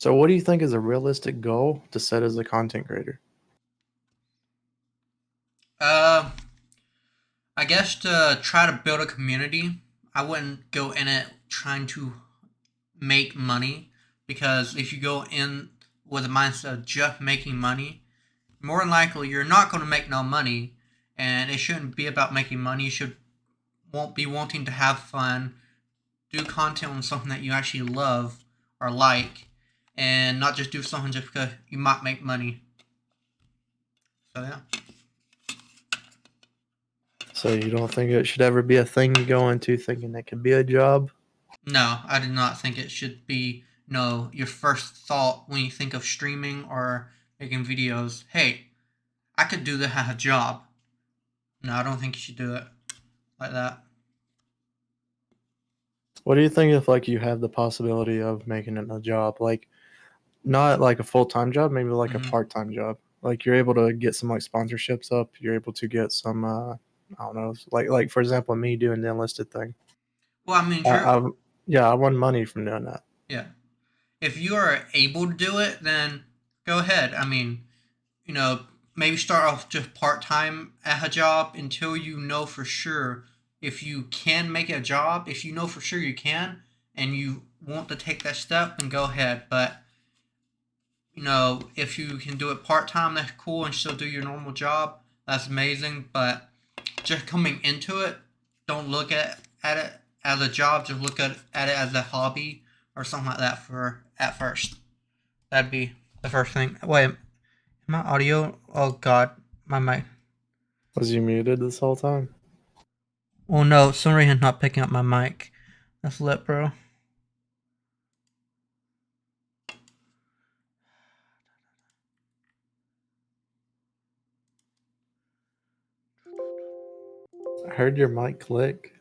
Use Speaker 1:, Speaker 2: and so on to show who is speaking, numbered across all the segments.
Speaker 1: So what do you think is a realistic goal to set as a content creator?
Speaker 2: Uh, I guess to try to build a community, I wouldn't go in it trying to make money because if you go in with a mindset of just making money, more than likely you're not going to make no money, and it shouldn't be about making money. You should won't be wanting to have fun, do content on something that you actually love or like, and not just do something just because you might make money. So yeah.
Speaker 1: So you don't think it should ever be a thing you go into thinking that could be a job?
Speaker 2: No, I do not think it should be your first thought when you think of streaming or making videos. Hey, I could do that as a job. No, I don't think you should do it like that.
Speaker 1: What do you think if like you have the possibility of making it a job, like not like a full-time job, maybe like a
Speaker 2: hmm
Speaker 1: part-time job? Like you're able to get some like sponsorships up, you're able to get some I don't know, like for example me doing the enlisted thing.
Speaker 2: Well, I mean,
Speaker 1: I,
Speaker 2: sure.
Speaker 1: I yeah, I won money from doing that.
Speaker 2: Yeah. If you are able to do it, then go ahead. I mean, you know, maybe start off just part time at a job until you know for sure if you can make it a job. If you know for sure you can and you want to take that step, then go ahead. But if you can do it part time, that's cool, and still do your normal job. That's amazing. But just coming into it, don't look at it as a job. Just look at it as a hobby or something like that for at first. That'd be the first thing. Wait, my audio. Oh God, my mic.
Speaker 1: Was you muted this whole time?
Speaker 2: Oh no, some reason not picking up my mic. That's lit, bro.
Speaker 1: I heard your mic click.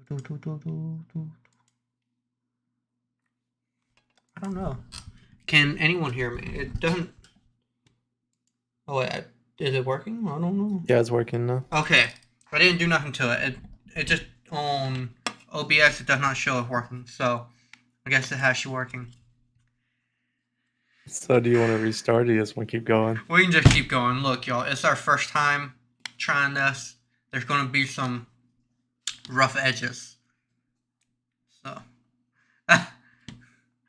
Speaker 2: I don't know. Can anyone hear me? It doesn't. Oh wait, is it working? I don't know.
Speaker 1: Yeah, it's working now.
Speaker 2: Okay, I didn't do nothing to it. It just on OBS it does not show it working. So I guess it has you working.
Speaker 1: So do you want to restart or you just want to keep going?
Speaker 2: We can just keep going. Look, y'all, it's our first time trying this. There's going to be some rough edges. So,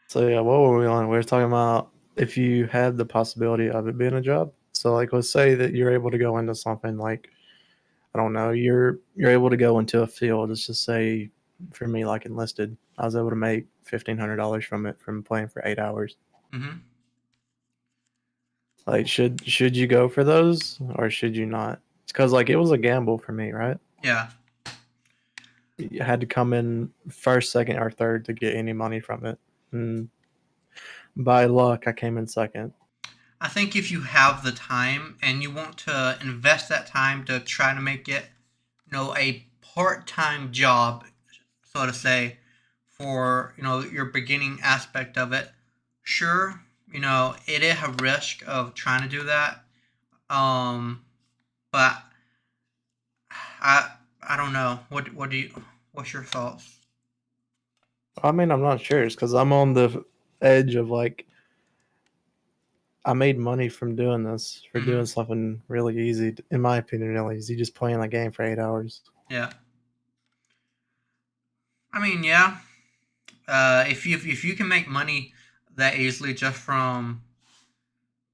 Speaker 1: So yeah, what were we on? We were talking about if you had the possibility of it being a job. So like let's say that you're able to go into something like I don't know, you're able to go into a field. Let's just say for me like enlisted, I was able to make $1,500 from it from playing for 8 hours.
Speaker 2: mm-hmm.
Speaker 1: Like should you go for those or should you not? It's because like it was a gamble for me, right?
Speaker 2: Yeah.
Speaker 1: You had to come in first, second, or third to get any money from it. And by luck, I came in second.
Speaker 2: I think if you have the time and you want to invest that time to try to make it, a part-time job, so to say, for your beginning aspect of it, sure, it is a risk of trying to do that. But I don't know. What's your thoughts?
Speaker 1: I mean, I'm not sure. It's because I'm on the edge of like, I made money from doing this, for
Speaker 2: Mm-hmm.
Speaker 1: doing something really easy, in my opinion, really easy, just playing the game for 8 hours.
Speaker 2: Yeah. I mean, yeah. If you can make money that easily just from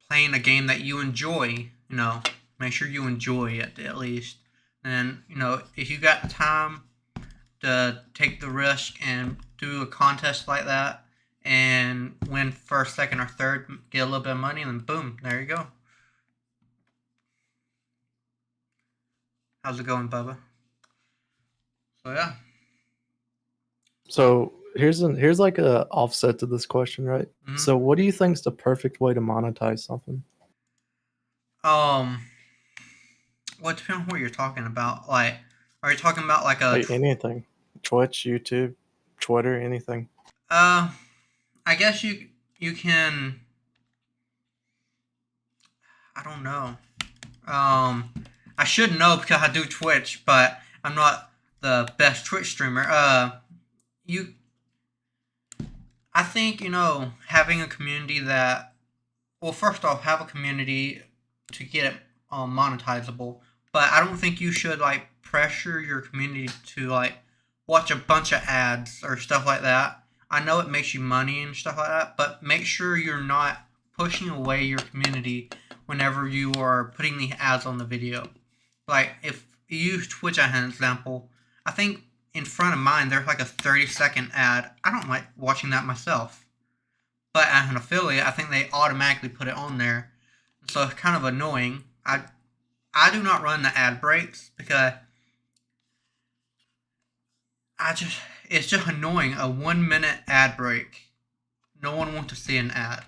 Speaker 2: playing a game that you enjoy, make sure you enjoy it at least. And if you got time to take the risk and do a contest like that and win first, second, or third, get a little bit of money, and then boom, there you go. How's it going, Bubba? So yeah.
Speaker 1: So here's like a offset to this question, right?
Speaker 2: hmm
Speaker 1: So what do you think is the perfect way to monetize something?
Speaker 2: Um, well, it depends on what you're talking about. Like, are you talking about like a
Speaker 1: Like anything, Twitch, YouTube, Twitter, anything.
Speaker 2: uh? I guess you can. I don't know. Um, I should know because I do Twitch, but I'm not the best Twitch streamer. You I think, having a community that, well, first off, have a community to get it monetizable. But I don't think you should like pressure your community to like watch a bunch of ads or stuff like that. I know it makes you money and stuff like that, but make sure you're not pushing away your community whenever you are putting the ads on the video. Like if you use Twitch as an example, I think in front of mine there's like a 30-second ad. I don't like watching that myself. But as an affiliate, I think they automatically put it on there. So it's kind of annoying. I do not run the ad breaks because it's just annoying. A 1 minute ad break. No one wants to see an ad.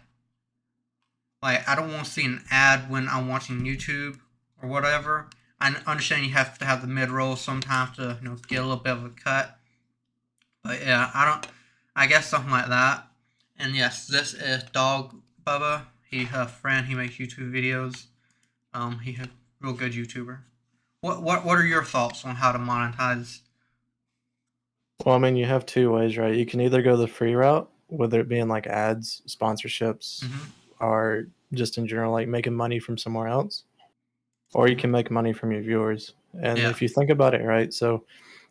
Speaker 2: Like I don't want to see an ad when I'm watching YouTube or whatever. I understand you have to have the mid roll sometimes to get a little bit of a cut. But yeah, I don't. I guess something like that. And yes, this is Dog Bubba. He's a friend. He makes YouTube videos. He's a real good YouTuber. What are your thoughts on how to monetize?
Speaker 1: Well, I mean, you have two ways, right? You can either go the free route, whether it being like ads, sponsorships,
Speaker 2: Mm-hmm.
Speaker 1: or just in general, like making money from somewhere else, or you
Speaker 2: Mm-hmm.
Speaker 1: can make money from your viewers. And
Speaker 2: Yeah.
Speaker 1: if you think about it, right? So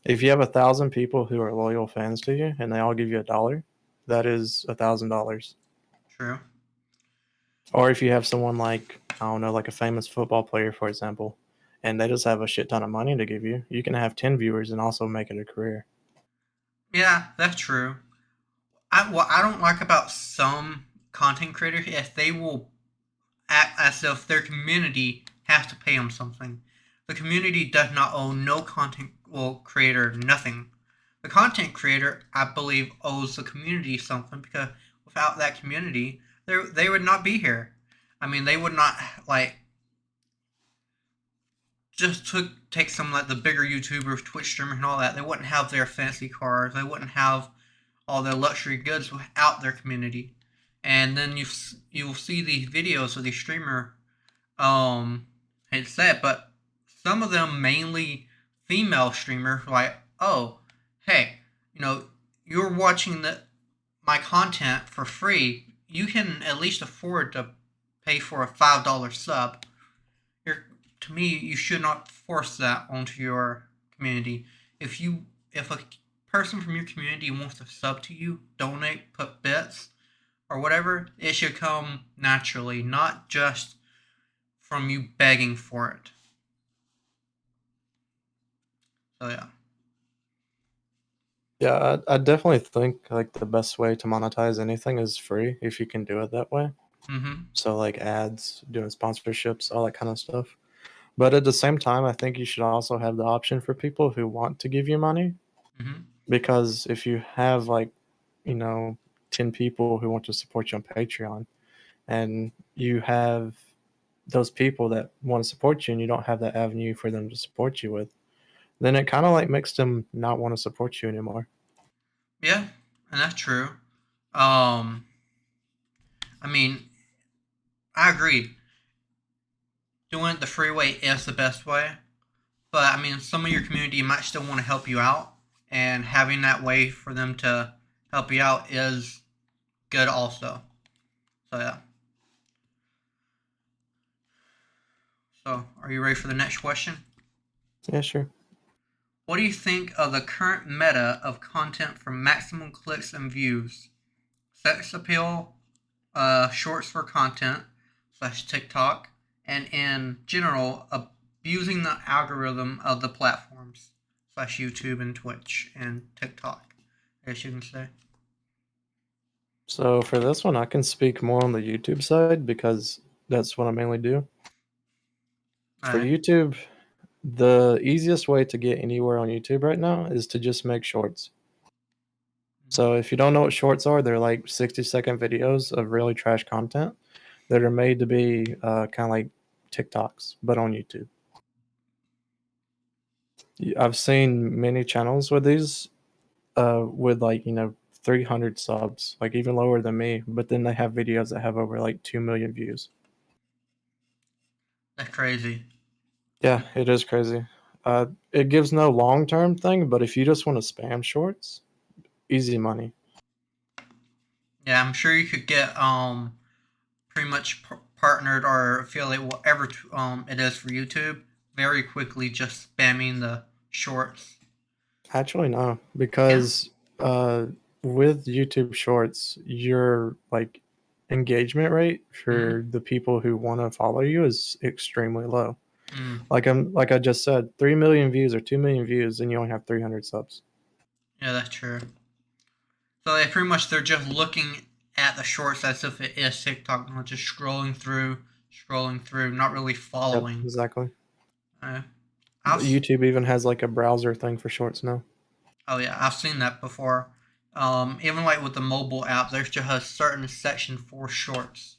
Speaker 1: if you have 1,000 people who are loyal fans to you and they all give you $1, that is $1,000.
Speaker 2: True.
Speaker 1: Or if you have someone like, I don't know, like a famous football player, for example, and they just have a shit ton of money to give you, you can have 10 viewers and also make it a career.
Speaker 2: Yeah, that's true. What I don't like about some content creators is they will act as if their community has to pay them something. The community does not owe no content creator nothing. The content creator, I believe, owes the community something because without that community, they would not be here. I mean, they would not like just take some like the bigger YouTubers, Twitch streamers, and all that. They wouldn't have their fancy cars. They wouldn't have all their luxury goods without their community. And then you'll see these videos of these streamer it's sad, but some of them mainly female streamers like, oh, hey, you're watching my content for free. You can at least afford to pay for a $5 sub. To me, you should not force that onto your community. If a person from your community wants to sub to you, donate, put bits or whatever, it should come naturally, not just from you begging for it. So yeah.
Speaker 1: Yeah, I definitely think like the best way to monetize anything is free if you can do it that way.
Speaker 2: Mm-hmm.
Speaker 1: So like ads, doing sponsorships, all that kind of stuff. But at the same time, I think you should also have the option for people who want to give you money,
Speaker 2: Mm-hmm.
Speaker 1: because if you have like, you know, 10 people who want to support you on Patreon and you have those people that want to support you and you don't have that avenue for them to support you with, then it kind of like makes them not want to support you anymore.
Speaker 2: Yeah, and that's true. Um, I mean, I agree. Doing it the free way is the best way, but I mean, some of your community might still want to help you out, and having that way for them to help you out is good also. So yeah. So, are you ready for the next question?
Speaker 1: Yeah, sure.
Speaker 2: What do you think of the current meta of content for maximum clicks and views? Sex appeal, shorts for content slash TikTok, and in general, abusing the algorithm of the platforms slash YouTube and Twitch and TikTok, I guess you can say.
Speaker 1: So for this one, I can speak more on the YouTube side because that's what I mainly do. For
Speaker 2: Alright.
Speaker 1: YouTube, the easiest way to get anywhere on YouTube right now is to just make shorts. So if you don't know what shorts are, they're like 60-second videos of really trash content that are made to be kind of like TikToks, but on YouTube. I've seen many channels with these, with like 300 subs, like even lower than me, but then they have videos that have over like 2 million views.
Speaker 2: That's crazy.
Speaker 1: Yeah, it is crazy. It gives no long term thing, but if you just want to spam shorts, easy money.
Speaker 2: Yeah, I'm sure you could get pretty much partnered or affiliate whatever it is for YouTube very quickly, just spamming the shorts.
Speaker 1: Actually, no,
Speaker 2: Yeah.
Speaker 1: because uh, with YouTube Shorts, your like engagement rate
Speaker 2: Mm-hmm.
Speaker 1: for the people who want to follow you is extremely low.
Speaker 2: Mm.
Speaker 1: Like I just said, 3 million views or 2 million views, and you only have 300 subs.
Speaker 2: Yeah, that's true. So they pretty much they're just looking at the shorts as if it is TikTok, not just scrolling through, not really
Speaker 1: Yep,
Speaker 2: following.
Speaker 1: exactly.
Speaker 2: Uh, I've
Speaker 1: YouTube even has like a browser thing for shorts now.
Speaker 2: Oh yeah, I've seen that before. Even like with the mobile app, there's just a certain section for shorts.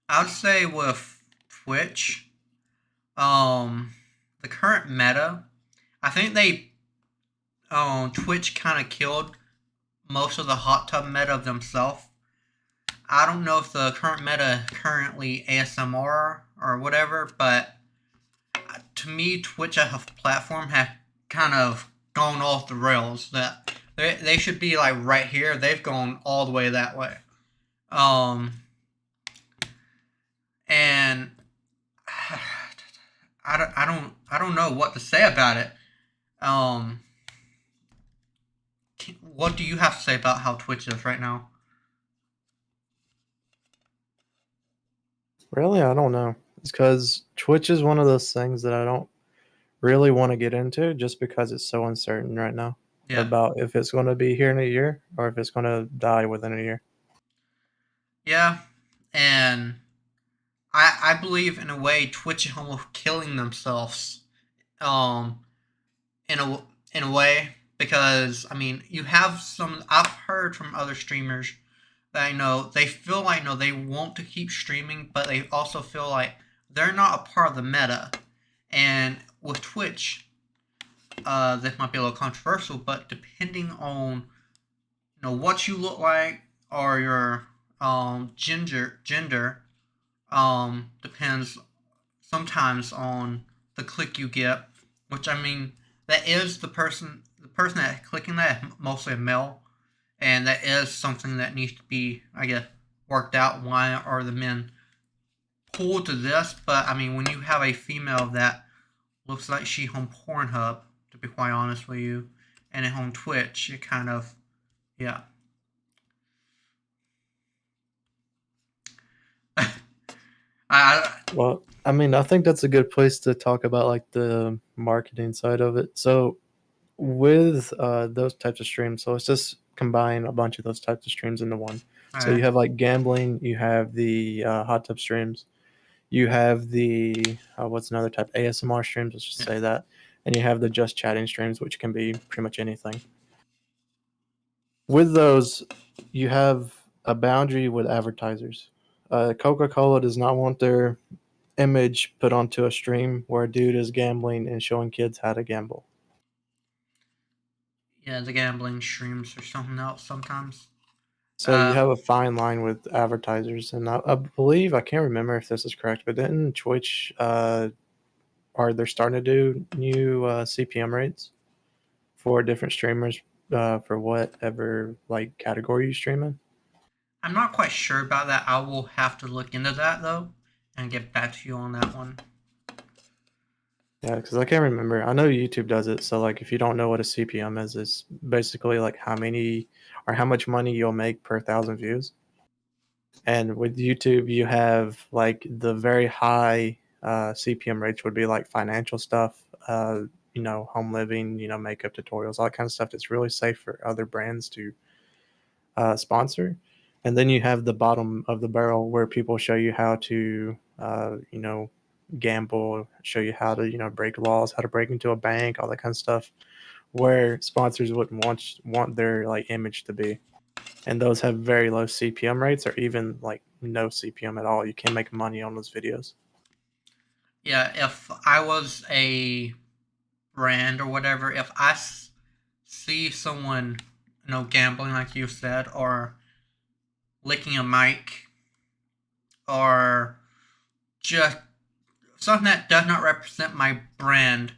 Speaker 2: I would say with Twitch, um, the current meta, I think they Twitch kind of killed most of the hot tub meta of themselves. I don't know if the current meta currently ASMR or whatever, but to me, Twitch as a platform has kind of gone off the rails. That they should be like right here. They've gone all the way that way. Um, and I don't know what to say about it. Um, what do you have to say about how Twitch is right now?
Speaker 1: Really, I don't know. It's because Twitch is one of those things that I don't really want to get into just because it's so uncertain right now
Speaker 2: Yeah,
Speaker 1: about if it's going to be here in a year or if it's going to die within a year.
Speaker 2: yeah, and I believe in a way Twitch is almost killing themselves. Um, in a way because I mean you have some I've heard from other streamers that I know they feel like no they want to keep streaming but they also feel like they're not a part of the meta and with Twitch this might be a little controversial but depending on what you look like or your gender depends sometimes on the click you get, which I mean that is the person that clicking that is mostly a male, and that is something that needs to be I guess worked out. Why are the men pulled to this? But I mean when you have a female that looks like she on Pornhub, to be quite honest with you, and at home Twitch, it kind of yeah. I
Speaker 1: Well, I mean, I think that's a good place to talk about like the marketing side of it. So, with those types of streams, so let's just combine a bunch of those types of streams into one. So, you
Speaker 2: I
Speaker 1: have like gambling, you have the hot tub streams, you have the what's another type? ASMR streams, let's just
Speaker 2: yeah.
Speaker 1: say that. And you have the just chatting streams, which can be pretty much anything. With those, you have a boundary with advertisers. Coca Cola does not want their image put onto a stream where a dude is gambling and showing kids how to gamble.
Speaker 2: Yeah, the gambling streams or something else sometimes.
Speaker 1: So you
Speaker 2: Uh,
Speaker 1: have a fine line with advertisers, and I believe I can't remember if this is correct, but didn't Twitch are they starting to do new CPM rates for different streamers for whatever like category you stream in?
Speaker 2: I'm not quite sure about that. I will have to look into that though and get back to you on that one.
Speaker 1: Yeah, because I can't remember. I know YouTube does it. So like, if you don't know what a CPM is, it's basically like how many or how much money you'll make per thousand views. And with YouTube, you have like the very high CPM rates would be like financial stuff, home living, makeup tutorials, all that kind of stuff that's really safe for other brands to sponsor. And then you have the bottom of the barrel where people show you how to, gamble, show you how to, break laws, how to break into a bank, all that kind of stuff, where sponsors wouldn't want their like image to be, and those have very low CPM rates or even like no CPM at all. You can't make money on those videos.
Speaker 2: Yeah, if I was a brand or whatever, if see someone, gambling like you said, or licking a mic, or just something that does not represent my brand,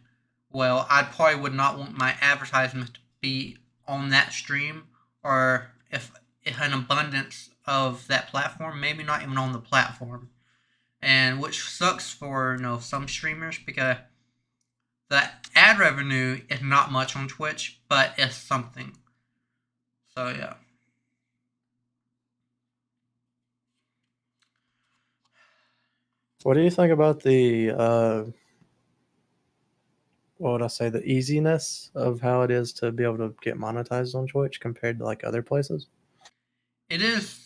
Speaker 2: well, I probably would not want my advertisement to be on that stream or if an abundance of that platform, maybe not even on the platform, and which sucks for some streamers because the ad revenue is not much on Twitch, but it's something. So yeah.
Speaker 1: What do you think about the what would I say, the easiness of how it is to be able to get monetized on Twitch compared to like other places?
Speaker 2: It is.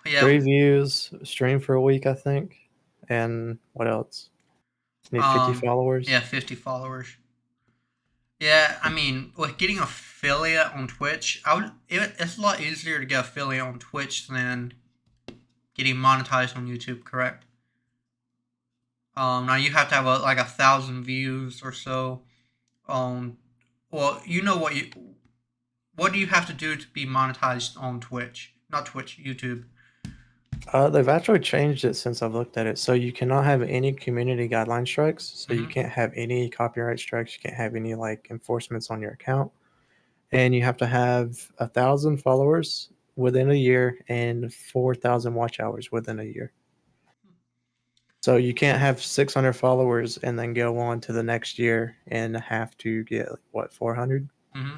Speaker 2: Yeah.
Speaker 1: 3 views, stream for a week, I think, and what else? You need 50 followers.
Speaker 2: Yeah, 50 followers. Yeah, I mean, with getting affiliate on Twitch, it's a lot easier to get affiliate on Twitch than getting monetized on YouTube. Correct. Now you have to have like 1,000 views or so. Well, what do you have to do to be monetized on Twitch? Not Twitch, YouTube.
Speaker 1: They've actually changed it since I've looked at it. So you cannot have any community guideline strikes. So you
Speaker 2: Mm-hmm.
Speaker 1: can't have any copyright strikes. You can't have any like enforcements on your account. And you have to have 1,000 followers within a year and 4,000 watch hours within a year. So you can't have 600 followers and then go on to the next year and have to get what, 400?
Speaker 2: Mm-hmm.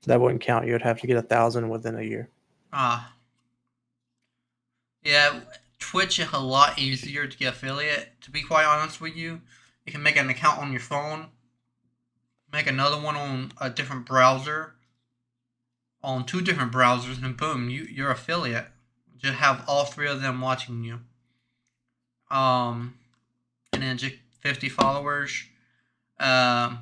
Speaker 1: That wouldn't count. You would have to get 1,000 within a year.
Speaker 2: Ah, yeah. Twitch is a lot easier to get affiliate. To be quite honest with you, you can make an account on your phone, make another one on a different browser, on 2 different browsers, and boom, you're affiliate. Just have all 3 of them watching you. Um, and then just 50 followers. Um,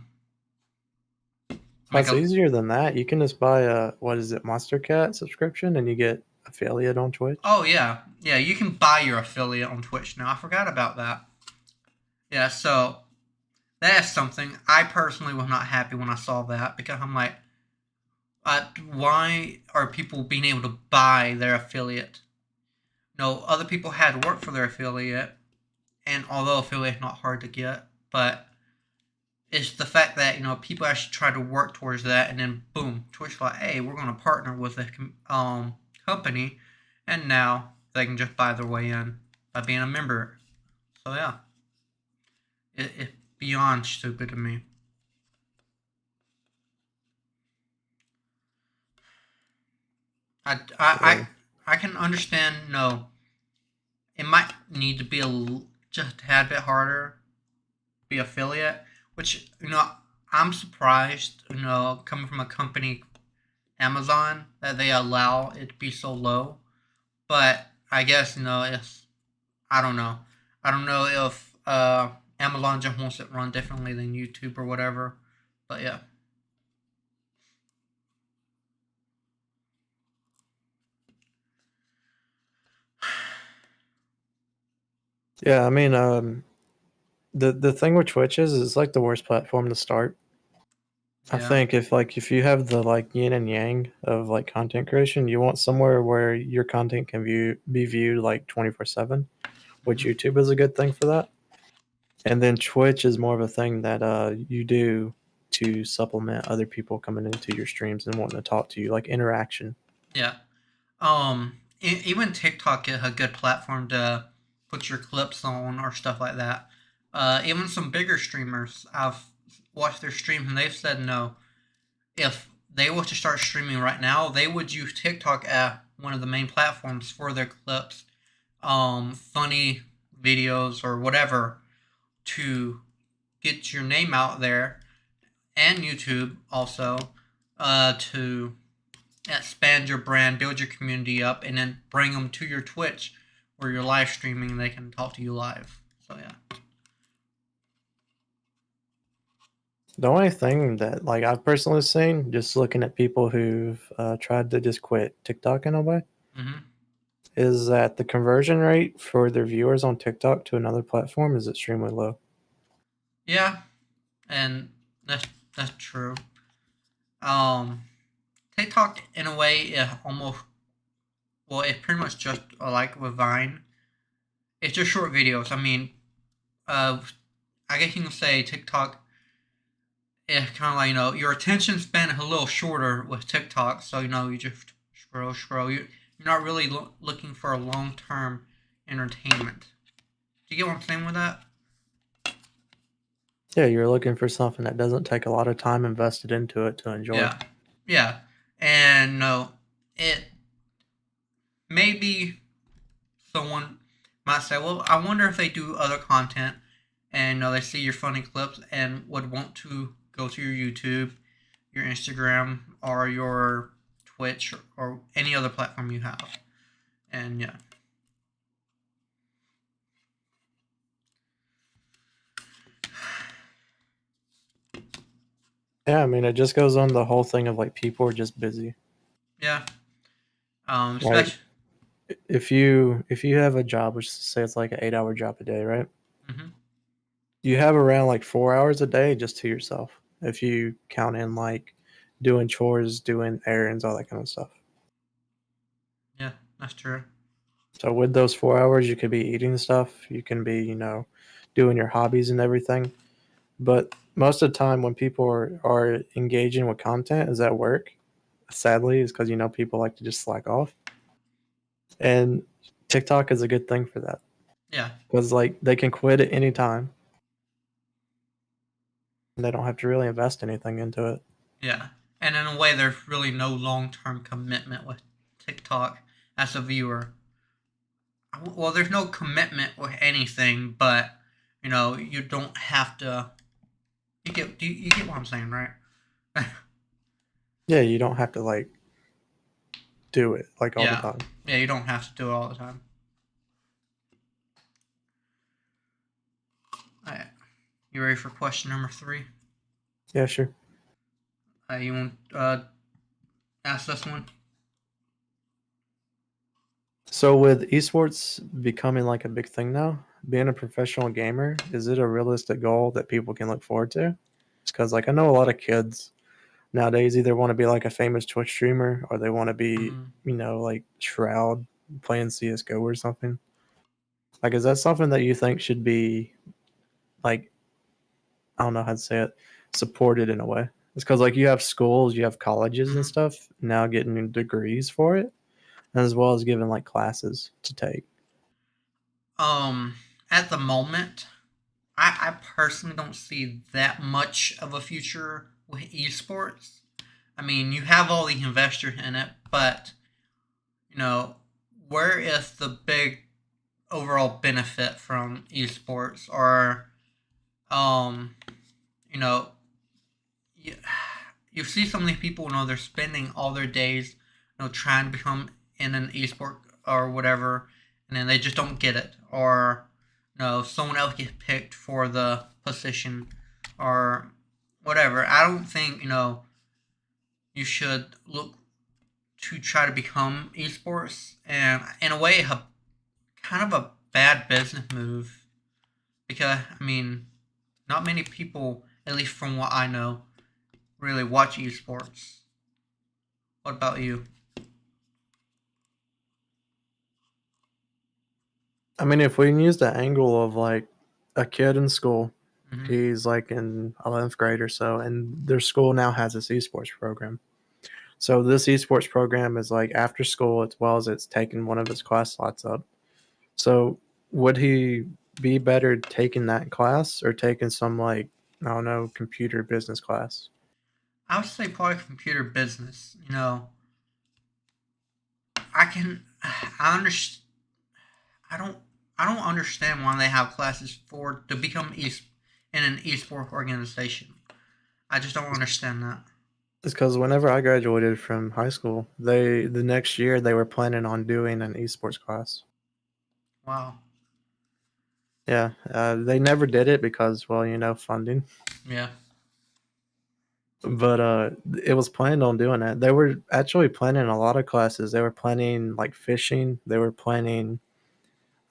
Speaker 2: make
Speaker 1: It's
Speaker 2: a
Speaker 1: easier than that. You can just buy a, what is it, Monster Cat subscription and you get affiliate on Twitch.
Speaker 2: Oh yeah, yeah. You can buy your affiliate on Twitch now. I forgot about that. Yeah, so that's something I personally was not happy when I saw that because I'm like, why are people being able to buy their affiliate? No, other people had to work for their affiliate, and although affiliate is not hard to get, but it's the fact that people actually try to work towards that, and then boom, Twitch like, hey, we're going to partner with a company, and now they can just buy their way in by being a member. So yeah, it's beyond stupid to me. I, I,
Speaker 1: Yeah.
Speaker 2: I, I can understand. No, it might need to be just a tad bit harder to be affiliate, which I'm surprised. Coming from a company Amazon that they allow it to be so low. But I guess if I don't know, I don't know if Amazon just wants it run differently than YouTube or whatever. But yeah.
Speaker 1: Yeah, I mean, the thing with Twitch is it's like the worst platform to start. I
Speaker 2: Yeah.
Speaker 1: think if you have the like yin and yang of like content creation, you want somewhere where your content can be viewed like 24/7, which
Speaker 2: Mm-hmm.
Speaker 1: YouTube is a good thing for that. And then Twitch is more of a thing that you do to supplement other people coming into your streams and wanting to talk to you, like interaction.
Speaker 2: Yeah. Even TikTok is a good platform to put your clips on or stuff like that. Even some bigger streamers, I've watched their streams and they've said no. If they were to start streaming right now, they would use TikTok as one of the main platforms for their clips, funny videos or whatever to get your name out there, and YouTube also to expand your brand, build your community up, and then bring them to your Twitch where you're live streaming and they can talk to you live. So yeah.
Speaker 1: The only thing that like I've personally seen, just looking at people who've tried to just quit TikTok in a way,
Speaker 2: Mm-hmm.
Speaker 1: is that the conversion rate for their viewers on TikTok to another platform is extremely low.
Speaker 2: Yeah, and that's true. Um, TikTok in a way is almost it's pretty much just like with Vine. It's just short videos. I mean, uh, I guess you can say TikTok yeah, kind of like your attention span is a little shorter with TikTok, so you just scroll. You're not really looking for a long term entertainment. Do you get what I'm saying with that?
Speaker 1: Yeah, you're looking for something that doesn't take a lot of time invested into it to enjoy.
Speaker 2: Yeah, yeah, and no, it maybe someone might say, well, I wonder if they do other content and they see your funny clips and would want to go to your YouTube, your Instagram, or your Twitch, or any other platform you have. And yeah.
Speaker 1: Yeah, I mean, it just goes on the whole thing of like people are just busy.
Speaker 2: Yeah.
Speaker 1: Like
Speaker 2: Especially.
Speaker 1: if you have a job, which say it's like an 8 hour job a day, right?
Speaker 2: Hmm.
Speaker 1: You have around like 4 hours a day just to yourself. If you count in like doing chores, doing errands, all that kind of stuff.
Speaker 2: Yeah, that's true.
Speaker 1: So with those 4 hours, you could be eating stuff. You can be, doing your hobbies and everything. But most of the time, when people are engaging with content, is at work. Sadly, is because people like to just slack off, and TikTok is a good thing for that
Speaker 2: Yeah.
Speaker 1: because like they can quit at any time, and they don't have to really invest anything into it.
Speaker 2: Yeah. And in a way, there's really no long term commitment with TikTok as a viewer. Well, there's no commitment with anything, but you don't have to. You get what I'm saying, right?
Speaker 1: Yeah, you don't have to like do it like all the
Speaker 2: Yeah.
Speaker 1: time.
Speaker 2: Yeah, you don't have to do it all the time. All right. You ready for question number 3?
Speaker 1: Yeah, sure.
Speaker 2: You want ask this one?
Speaker 1: So with esports becoming like a big thing now, being a professional gamer, is it a realistic goal that people can look forward to? It's because like I know a lot of kids nowadays either want to be like a famous Twitch streamer or they want to be,
Speaker 2: Mm-hmm.
Speaker 1: like Shroud playing CS:GO or something. Like, is that something that you think should be like, I don't know how to say it, supported in a way? It's because like you have schools, you have colleges and
Speaker 2: Mm-hmm.
Speaker 1: stuff now getting degrees for it, as well as giving like classes to take.
Speaker 2: Um, at the moment, I personally don't see that much of a future with esports. I mean, you have all the investors in it, but you know, where is the big overall benefit from esports? Or um, you know, you, you see so many people, they're spending all their days, trying to become in an esport or whatever, and then they just don't get it, or someone else gets picked for the position, or whatever. I don't think you should look to try to become esports, and in a way, kind of a bad business move, because I mean, not many people, at least from what I know, really watch esports. What about you?
Speaker 1: I mean, if we can use the angle of like a kid in school,
Speaker 2: Mm-hmm.
Speaker 1: he's like in 11th grade or so, and their school now has this esports program. So this esports program is like after school as well as it's taking one of his class slots up. So would he be better taking that class or taking some like, I don't know, computer business class?
Speaker 2: I would say probably computer business. I can, I understand. I don't, I don't understand why they have classes for to become in an esport organization. I just don't understand that.
Speaker 1: It's because whenever I graduated from high school, the next year they were planning on doing an esports class.
Speaker 2: Wow.
Speaker 1: Yeah, they never did it because, well, funding.
Speaker 2: Yeah.
Speaker 1: But it was planned on doing that. They were actually planning a lot of classes. They were planning like fishing. They were planning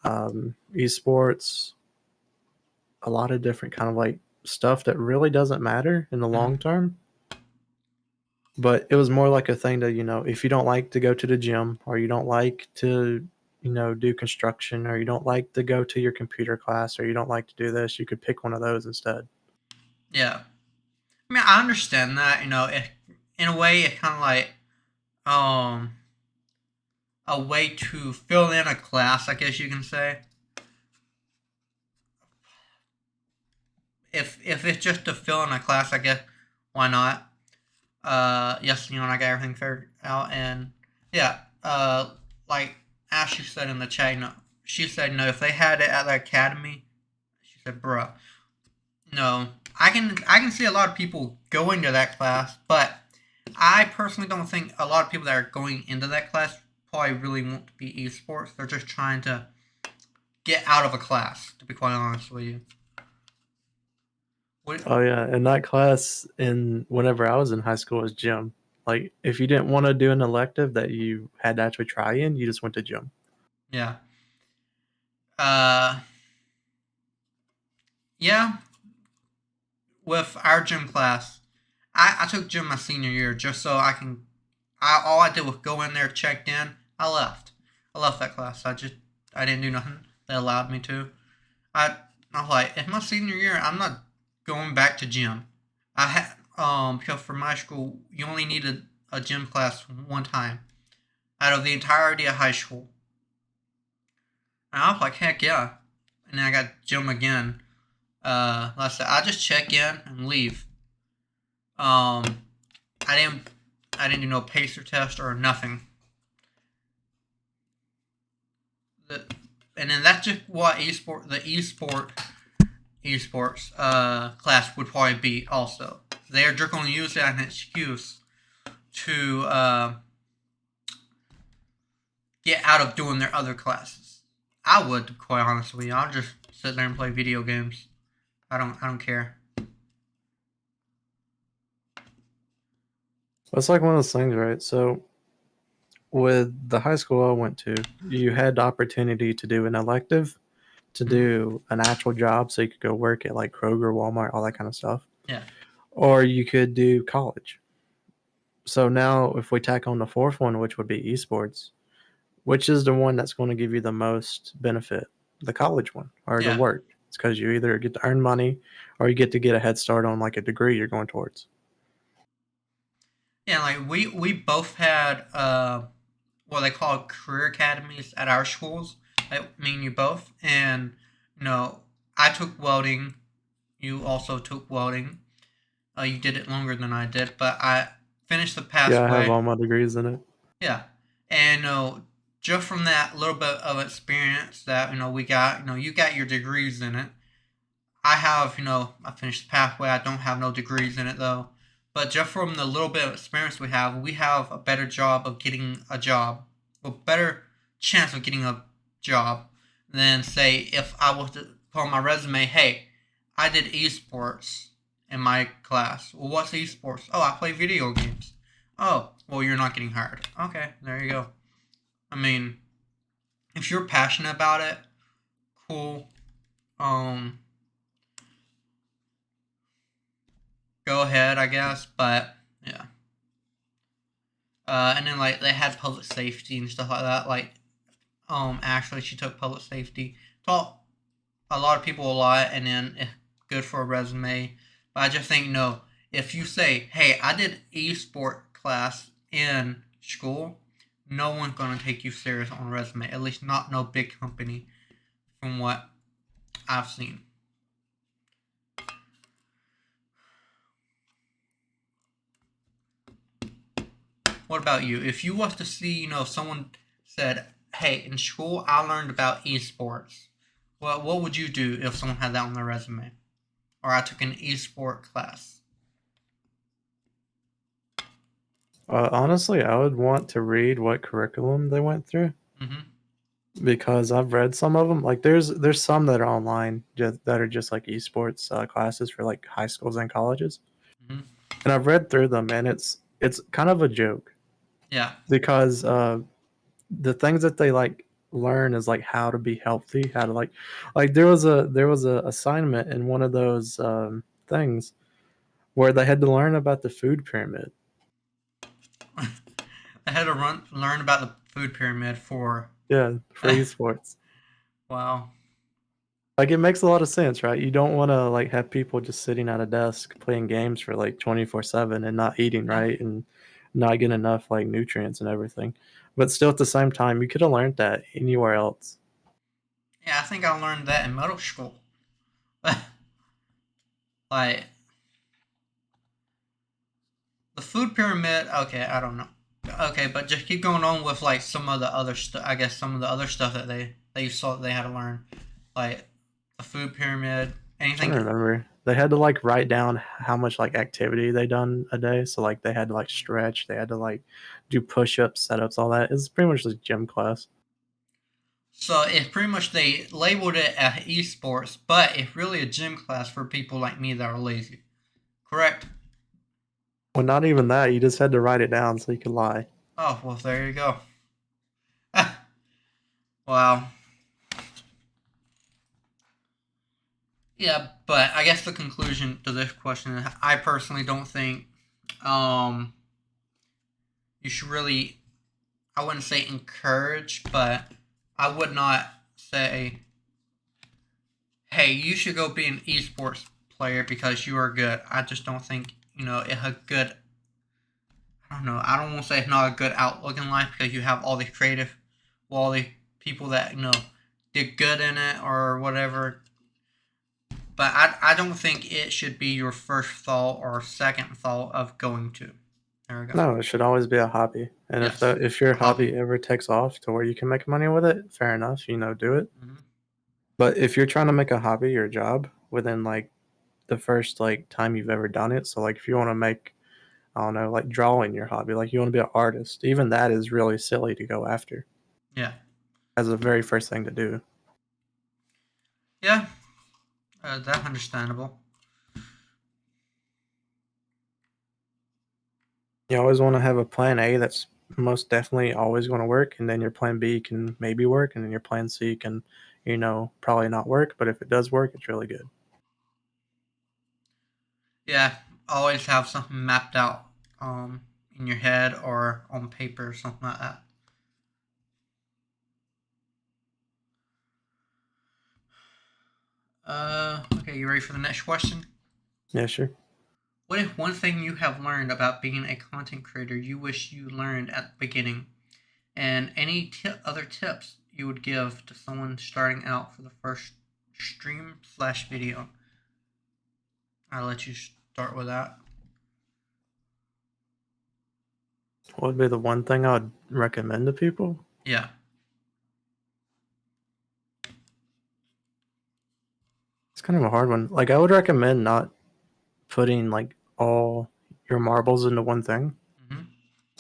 Speaker 1: esports, a lot of different kind of like stuff that really doesn't matter in the long
Speaker 2: Mm-hmm.
Speaker 1: term. But it was more like a thing that, if you don't like to go to the gym or you don't like to, do construction or you don't like to go to your computer class or you don't like to do this, you could pick one of those instead.
Speaker 2: Yeah. I mean, I understand that. In a way, it kind of like um a way to fill in a class, I guess you can say. If it's just to fill in a class, I guess why not? Yes, I got everything figured out, and yeah, like Ashley said in the chat, she said no. If they had it at the academy, she said, "Bruh, no." I can see a lot of people going to that class, but I personally don't think a lot of people that are going into that class probably really want to be esports. They're just trying to get out of a class. To be quite honest with you, what,
Speaker 1: Oh yeah, and that class in whenever I was in high school was gym. Like if you didn't want to do an elective that you had to actually try in, you just went to gym.
Speaker 2: yeah, uh, yeah. With our gym class, I took gym my senior year just so I can. All I did was go in there, checked in, I left. I left that class. I didn't do nothing. They allowed me to. I I was like, in my senior year, I'm not going back to gym. I had because for my school, you only needed a gym class one time out of the entirety of high school. And I was like, heck yeah. And then I got gym again. Like I said, I just check in and leave. Um, I didn't I didn't do no pacer test or nothing. The, and then that's just what esports class would probably be also. They are just going to use that as an excuse to get out of doing their other classes. I would, to be quite honestly. I'll just sit there and play video games. I don't care.
Speaker 1: It's like one of those things, right? So with the high school I went to, you had the opportunity to do an elective, to
Speaker 2: Mm-hmm.
Speaker 1: do an actual job, so you could go work at like Kroger, Walmart, all that kind of stuff,
Speaker 2: Yeah.
Speaker 1: or you could do college. So now, if we tack on the fourth one, which would be esports, which is the one that's going to give you the most benefit? The college one or the
Speaker 2: Yeah.
Speaker 1: work? It's because you either get to earn money or you get to get a head start on like a degree you're going towards.
Speaker 2: Yeah, like we both had what they call career academies at our schools. Like me and you both, and you know, I took welding. You also took welding. You did it longer than I did, but I finished the
Speaker 1: Yeah, I have
Speaker 2: pathway.
Speaker 1: all my degrees in it.
Speaker 2: Yeah, and just from that little bit of experience that we got, you got your degrees in it. I have, I finished the pathway. I don't have no degrees in it though. But just from the little bit of experience we have a better job of getting a job, a better chance of getting a job than say if I was to put on my resume, hey, I did esports in my class. Well, what's esports? Oh, I play video games. Oh, well, you're not getting hired. Okay, there you go. I mean, if you're passionate about it, cool. Um, Go ahead, I guess. But yeah. And then like they had public safety and stuff like that. Like actually she took public safety. Taught a lot of people a lot, and then good for a resume. But I just think no. If you say, hey, I did e-sport class in school, no one's gonna take you serious on a resume. At least not no big company, from what I've seen. What about you? If you was to see, someone said, "Hey, in school I learned about esports," what would you do if someone had that on their resume? Or I took an esport class.
Speaker 1: Honestly, I would want to read what curriculum they went through
Speaker 2: Mm-hmm.
Speaker 1: because I've read some of them. Like there's some that are online that are just like esports classes for like high schools and colleges,
Speaker 2: Mm-hmm.
Speaker 1: and I've read through them, and it's kind of a joke
Speaker 2: Yeah.
Speaker 1: because the things that they like learn is like how to be healthy, how to like there was a assignment in one of those things where they had to learn about the food pyramid.
Speaker 2: I had to learn about the food pyramid for.
Speaker 1: Yeah, for esports.
Speaker 2: Wow.
Speaker 1: Like it makes a lot of sense, right? You don't want to like have people just sitting at a desk playing games for like 24/7 and not eating
Speaker 2: Yeah.
Speaker 1: right and not getting enough like nutrients and everything. But still at the same time, you could have learned that anywhere else.
Speaker 2: Yeah, I think I learned that in middle school. Like the food pyramid. Okay, I don't know. Okay, but just keep going on with like some of the other stuff. I guess some of the other stuff that you saw that they had to learn, like the food pyramid.
Speaker 1: Trying
Speaker 2: Anything?
Speaker 1: to remember. They had to like write down how much like activity they done a day. So like they had to like stretch, they had to like do push-ups, setups, all that. It's pretty much like gym class.
Speaker 2: So it's pretty much they labeled it as esports, but it's really a gym class for people like me that are lazy. Correct?
Speaker 1: Well, not even that. You just had to write it down so you could lie.
Speaker 2: Oh well, there you go. Wow. Yeah, but I guess the conclusion to this question is I personally don't think um, you should really, I wouldn't say encourage, but I would not say, hey, you should go be an esports player because you are good. I just don't think, it's a good, I don't know, I don't want to say it's not a good outlook in life because you have all these creative, all these people that, did good in it or whatever. But I don't think it should be your first thought or second thought of going to. There we go.
Speaker 1: No, it should always be a hobby. And
Speaker 2: Yes.
Speaker 1: if your
Speaker 2: A hobby.
Speaker 1: hobby ever takes off to where you can make money with it, fair enough, do it.
Speaker 2: Mm-hmm.
Speaker 1: But if you're trying to make a hobby your job within like the first like time you've ever done it, so like if you want to make, I don't know, like drawing your hobby, like you want to be an artist, even that is really silly to go after
Speaker 2: Yeah.
Speaker 1: as the very first thing to do.
Speaker 2: Yeah. That's understandable.
Speaker 1: You always want to have a plan A that's most definitely always going to work, and then your plan B can maybe work, and then your plan C can, probably not work. But if it does work, it's really good.
Speaker 2: Yeah. Always have something mapped out in your head or on paper or something like that. Okay, you ready for the next question?
Speaker 1: Yeah, sure.
Speaker 2: What is one thing you have learned about being a content creator you wish you learned at the beginning? And any other tips you would give to someone starting out for the first stream/video? I'll let you start with that.
Speaker 1: What would be the one thing I would recommend to people?
Speaker 2: Yeah.
Speaker 1: It's kind of a hard one. Like I would recommend not putting like all your marbles into one thing.
Speaker 2: Hmm.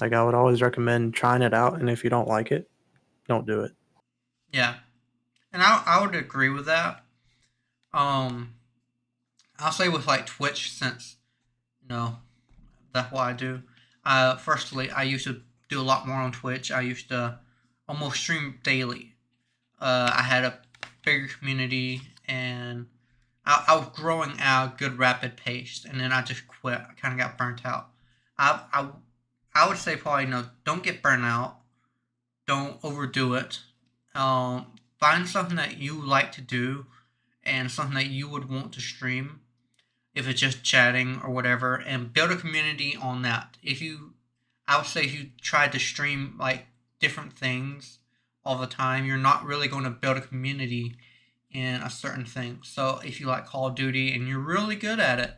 Speaker 1: Like I would always recommend trying it out, and if you don't like it, don't do it.
Speaker 2: Yeah. And I would agree with that. Um, I'll say with like Twitch, since that's what I do. Firstly, I used to do a lot more on Twitch. I used to almost stream daily. I had a bigger community, and I was growing at a good rapid pace, and then I just quit. I kind of got burnt out. I I would say probably don't get burnt out. Don't overdo it. Find something that you like to do and something that you would want to stream. If it's just chatting or whatever, and build a community on that. I would say if you try to stream like different things all the time, you're not really going to build a community in a certain thing. So if you like Call of Duty and you're really good at it,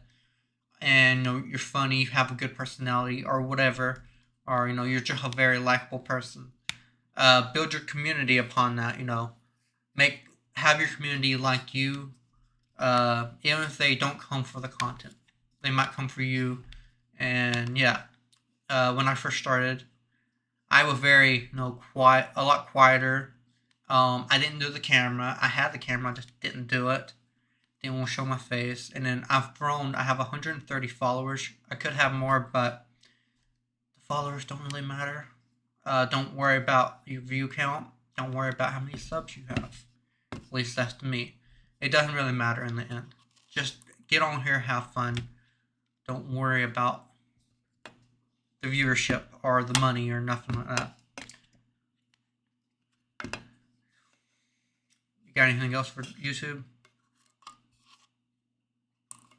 Speaker 2: and you're funny, you have a good personality or whatever, or you're just a very likable person, build your community upon that. Make have your community like you, even if they don't come for the content, they might come for you. And yeah, when I first started, I was very quiet, a lot quieter. I didn't do the camera. I had the camera, I just didn't do it. Didn't want to show my face. And then I've grown. I have 130 followers. I could have more, but the followers don't really matter. Don't worry about your view count. Don't worry about how many subs you have. At least that's to me. It doesn't really matter in the end. Just get on here, have fun. Don't worry about the viewership or the money or nothing like that. You got anything else for YouTube?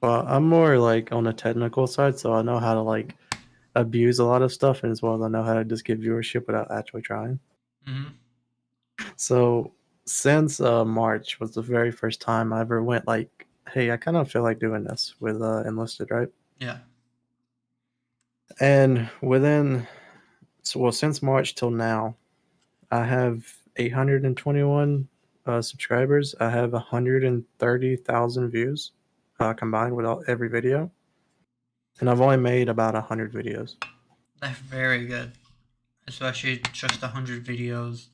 Speaker 1: Well, I'm more like on the technical side, so I know how to like abuse a lot of stuff, and as well as I know how to just get viewership without actually trying.
Speaker 2: Mm-hmm.
Speaker 1: So since March was the very first time I ever went like, hey, I kind of feel like doing this with enlisted, right?
Speaker 2: Yeah.
Speaker 1: And since March till now, I have 821 subscribers. I have 130,000 views combined with every video, and I've only made about 100 videos.
Speaker 2: That's very good, especially just 100 videos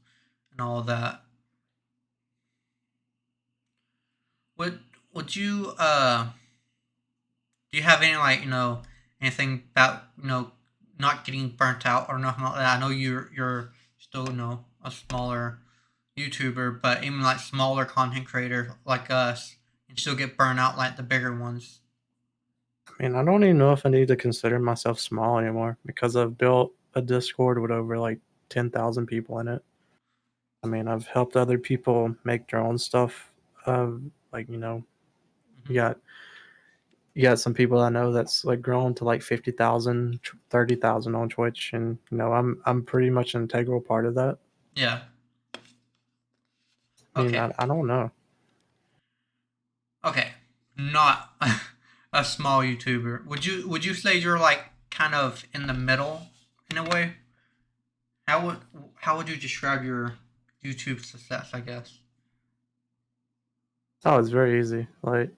Speaker 2: and all that. Would would you do you have any like anything about not getting burnt out or nothing like that? I know you're still a smaller YouTuber, but even like smaller content creator like us can still get burnt out like the bigger ones.
Speaker 1: I mean, I don't even know if I need to consider myself small anymore because I've built a Discord with over like 10,000 people in it. I mean, I've helped other people make their own stuff. Like, you
Speaker 2: Hmm.
Speaker 1: got you got some people I know that's like grown to like 50,000, 30,000 on Twitch, and I'm pretty much an integral part of that.
Speaker 2: Yeah.
Speaker 1: I mean,
Speaker 2: Okay.
Speaker 1: I don't know.
Speaker 2: Okay. Not a small YouTuber. Would you say you're like kind of in the middle in a way? How would how would you describe your YouTube success? I guess.
Speaker 1: Oh, it's very easy. Like,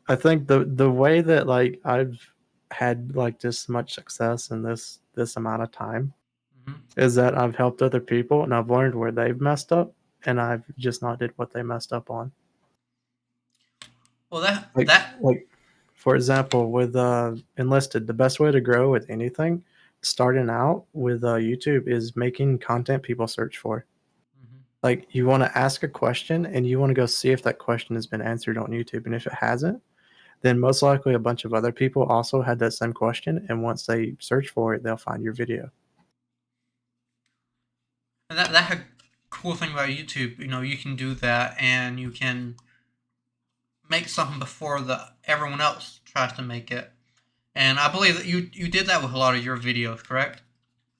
Speaker 1: I think the way that like I've had like this much success in this amount of time
Speaker 2: Hmm.
Speaker 1: is that I've helped other people and I've learned where they've messed up and I've just not did what they messed up on.
Speaker 2: Well, that
Speaker 1: Like
Speaker 2: that.
Speaker 1: like for example, with enlisted, the best way to grow with anything, starting out with YouTube, is making content people search for.
Speaker 2: Mhm.
Speaker 1: Like you want to ask a question and you want to go see if that question has been answered on YouTube, and if it hasn't, then most likely a bunch of other people also had that same question, and once they search for it, they'll find your video.
Speaker 2: And that cool thing about YouTube, you can do that, and you can make something before the everyone else tries to make it. And I believe that you did that with a lot of your videos, correct?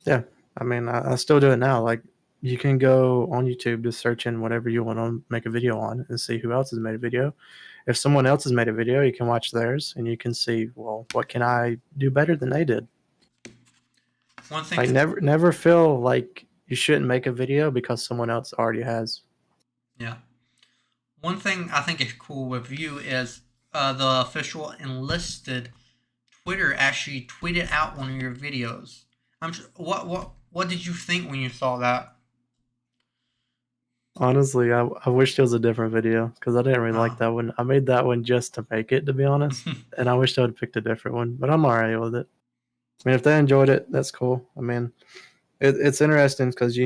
Speaker 1: Yeah, I mean, I still do it now. Like, you can go on YouTube to search in whatever you want to make a video on and see who else has made a video. If someone else has made a video, you can watch theirs and you can see, well, what can I do better than they did?
Speaker 2: One thing,
Speaker 1: Like, never feel like you shouldn't make a video because someone else already has.
Speaker 2: yeah. One thing I think is cool with you is the official enlisted Twitter actually tweeted out one of your videos. What did you think when you saw that?
Speaker 1: Honestly, I wish it was a different video because I didn't really like
Speaker 2: Oh.
Speaker 1: that one. I made that one just to make it, to be honest, and I wish I would have picked a different one, but I'm alright with it. I mean, if they enjoyed it, that's cool. I mean, it's interesting because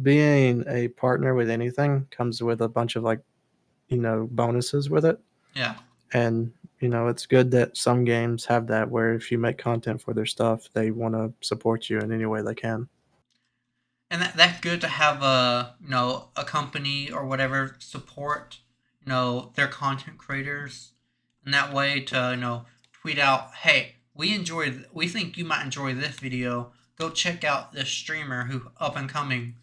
Speaker 1: being a partner with anything comes with a bunch of like bonuses with it,
Speaker 2: Yeah.
Speaker 1: and it's good that some games have that where if you make content for their stuff, they want to support you in any way they can.
Speaker 2: And that's good to have a company or whatever support their content creators in that way to tweet out, hey, we think you might enjoy this video, go check out this streamer who up and coming,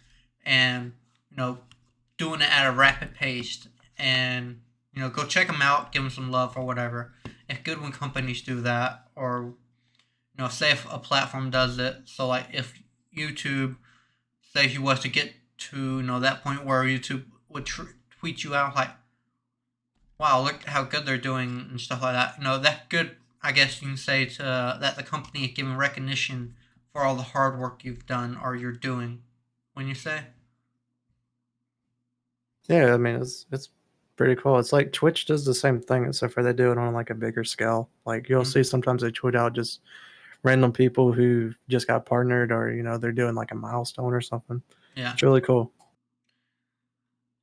Speaker 2: and you know doing it at a rapid pace, and go check them out, give them some love or whatever. It's good when companies do that, or say if a platform does it. So like if YouTube, say he was to get to that point where YouTube would tweet you out like, "Wow, look how good they're doing" and stuff like that. That's good. I guess you can say to that the company is giving recognition for all the hard work you've done or you're doing. When you say,
Speaker 1: Yeah, I mean, it's pretty cool. It's like Twitch does the same thing, except for they do it on like a bigger scale. Like you'll
Speaker 2: mm,
Speaker 1: see sometimes they tweet out just random people who just got partnered, or they're doing like a milestone or something.
Speaker 2: yeah,
Speaker 1: It's really cool.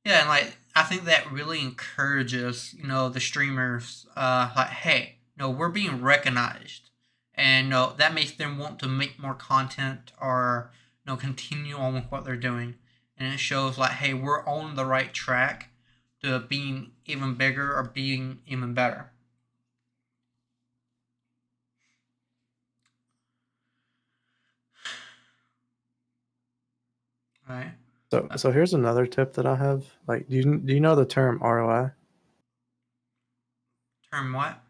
Speaker 2: yeah, and like I think that really encourages the streamers. Like, hey, we're being recognized, and that makes them want to make more content or continue on with what they're doing, and it shows like, hey, we're on the right track to being even bigger or being even better. Right.
Speaker 1: So here's another tip that I have. Like, do you know the term ROI?
Speaker 2: Term what?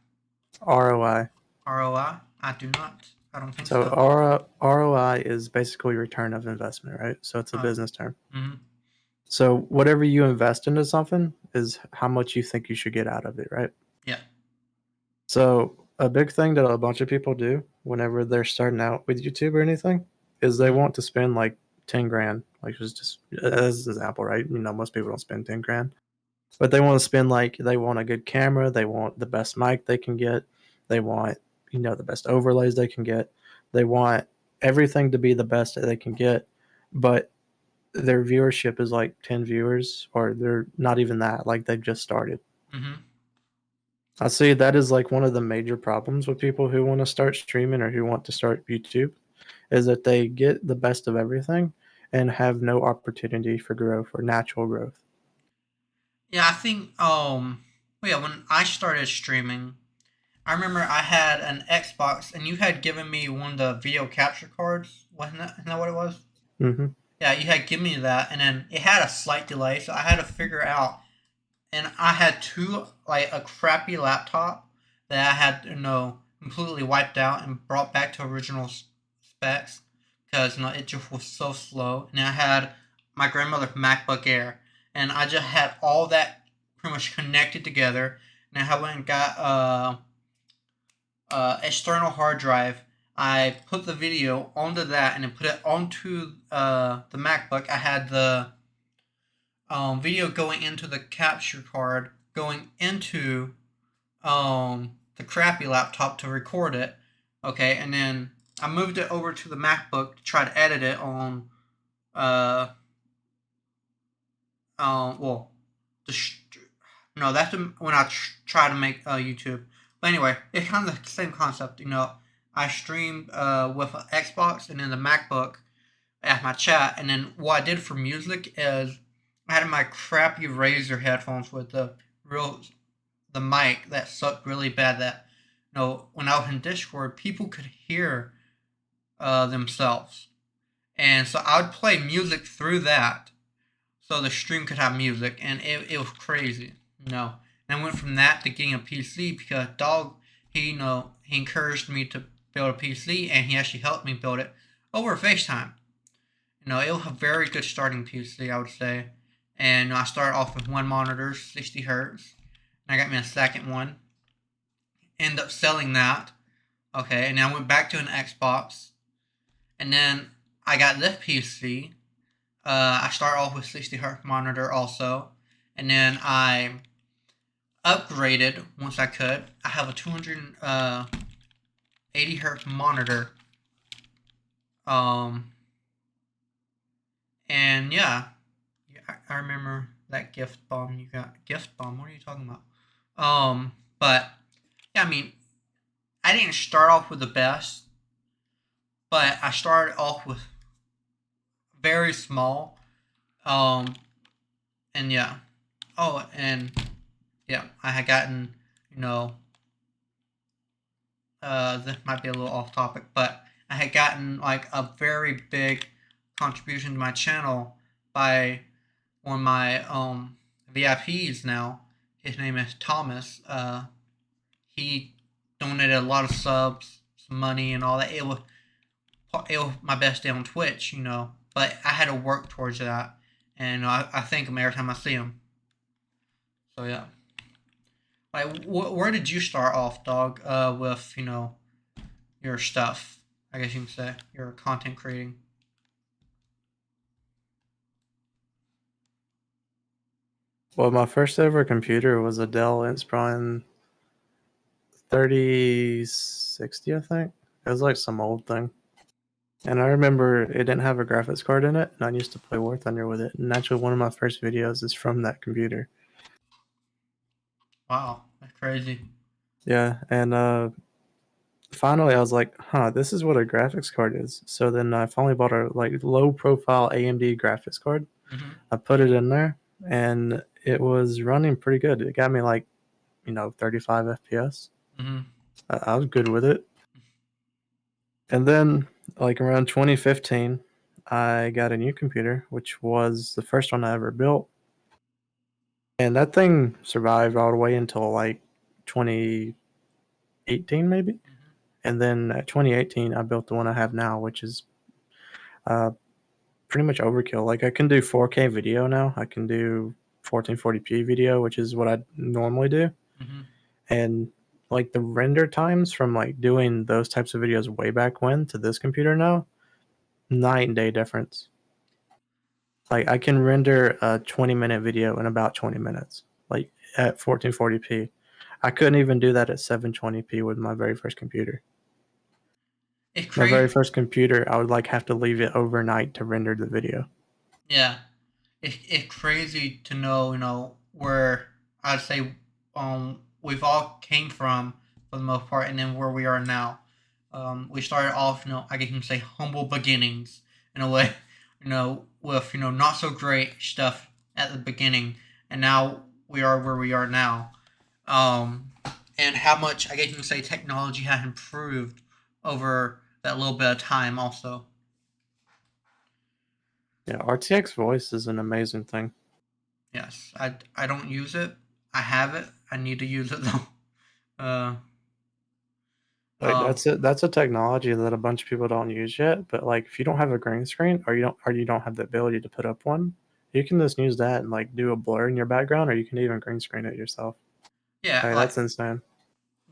Speaker 1: ROI.
Speaker 2: ROI? I do not. I don't think
Speaker 1: So
Speaker 2: so.
Speaker 1: ROI is basically return of investment, right? So it's a
Speaker 2: Oh.
Speaker 1: business term.
Speaker 2: Mm-hmm.
Speaker 1: So whatever you invest into something is how much you think you should get out of it, right?
Speaker 2: Yeah.
Speaker 1: So a big thing that a bunch of people do whenever they're starting out with YouTube or anything is they
Speaker 2: Mm-hmm.
Speaker 1: want to spend like 10 grand. Like just as an example, right? Most people don't spend 10 grand. But they want to spend like they want a good camera, they want the best mic they can get, they want, the best overlays they can get. They want everything to be the best that they can get, but their viewership is like 10 viewers or they're not even that, like they've just started.
Speaker 2: Mm-hmm.
Speaker 1: I see that is like one of the major problems with people who want to start streaming or who want to start YouTube is that they get the best of everything and have no opportunity for growth or natural growth.
Speaker 2: Yeah, I think well, yeah, when I started streaming, I remember I had an Xbox and you had given me one of the video capture cards. Wasn't that, isn't that what it was?
Speaker 1: Hmm.
Speaker 2: Yeah, you had given me that and then it had a slight delay, so I had to figure out, and I had two, like a crappy laptop that I had, completely wiped out and brought back to original specs because it just was so slow. And I had my grandmother's MacBook Air, and I just had all that pretty much connected together. And I went and got external hard drive. I put the video onto that and then put it onto the MacBook. I had the video going into the capture card, going into the crappy laptop to record it. Okay, and then I moved it over to the MacBook to try to edit it on, uh, well, the no, that's when I try to make YouTube. But anyway, it's kind of the same concept. I streamed with an Xbox and then the MacBook at my chat, and then what I did for music is I had my crappy Razer headphones with the mic that sucked really bad. That when I was in Discord, people could hear themselves, and so I would play music through that, so the stream could have music, and it was crazy. And I went from that to getting a PC because he encouraged me to build a PC, and he actually helped me build it over FaceTime. It was a very good starting PC, I would say. And I started off with one monitor, 60 hertz. And I got me a second one. Ended up selling that. Okay, and then I went back to an Xbox. And then I got this PC. I started off with 60 hertz monitor also. And then I upgraded once I could. I have a 280 hertz monitor. Um, and yeah, I remember that gift bomb you got. Gift bomb? What are you talking about? But yeah, I mean, I didn't start off with the best, but I started off with very small. Um, and yeah. Oh, and yeah, I had gotten, you know, this might be a little off topic, but I had gotten like a very big contribution to my channel by one of my VIPs now. His name is Thomas. He donated a lot of subs, some money, and all that. It was my best day on Twitch, but I had to work towards that, and I thank him every time I see him. So yeah, like where did you start off, dog? With your stuff. I guess you can say your content creating.
Speaker 1: Well, my first ever computer was a Dell Inspiron 3060, I think. It was like some old thing. And I remember it didn't have a graphics card in it, and I used to play War Thunder with it. And actually, one of my first videos is from that computer.
Speaker 2: Wow, that's crazy.
Speaker 1: Yeah, and finally I was like, huh, this is what a graphics card is. So then I finally bought a like low profile AMD graphics card.
Speaker 2: Hmm.
Speaker 1: I put it in there, and it was running pretty good. It got me like 35 FPS.
Speaker 2: Hmm.
Speaker 1: I was good with it. And then, like around 2015, I got a new computer, which was the first one I ever built. And that thing survived all the way until like 2018, maybe.
Speaker 2: Mm-hmm.
Speaker 1: And then at 2018, I built the one I have now, which is uh, pretty much overkill. Like I can do 4K video now. I can do 1440p video, which is what I normally do.
Speaker 2: Mm-hmm.
Speaker 1: And like the render times from like doing those types of videos way back when to this computer now, night and day difference. Like I can render a 20-minute video in about 20 minutes, like at 1440p. I couldn't even do that at 720p with my very first computer.
Speaker 2: It's
Speaker 1: My very
Speaker 2: crazy.
Speaker 1: first computer, I would like have to leave it overnight to render the video.
Speaker 2: Yeah, it's crazy to know, where I'd say we've all came from for the most part, and then where we are now. We started off, I can say humble beginnings in a way, with not so great stuff at the beginning, and now we are where we are now. Um, and how much I guess you can say technology has improved over that little bit of time, also.
Speaker 1: Yeah, RTX voice is an amazing thing.
Speaker 2: Yes, I don't use it. I have it. I need to use it though. Uh,
Speaker 1: Like
Speaker 2: um,
Speaker 1: that's it. That's a technology that a bunch of people don't use yet. But like, if you don't have a green screen, or you don't have the ability to put up one, you can just use that and like do a blur in your background, or you can even green screen it yourself.
Speaker 2: yeah,
Speaker 1: Hey,
Speaker 2: like
Speaker 1: that's insane.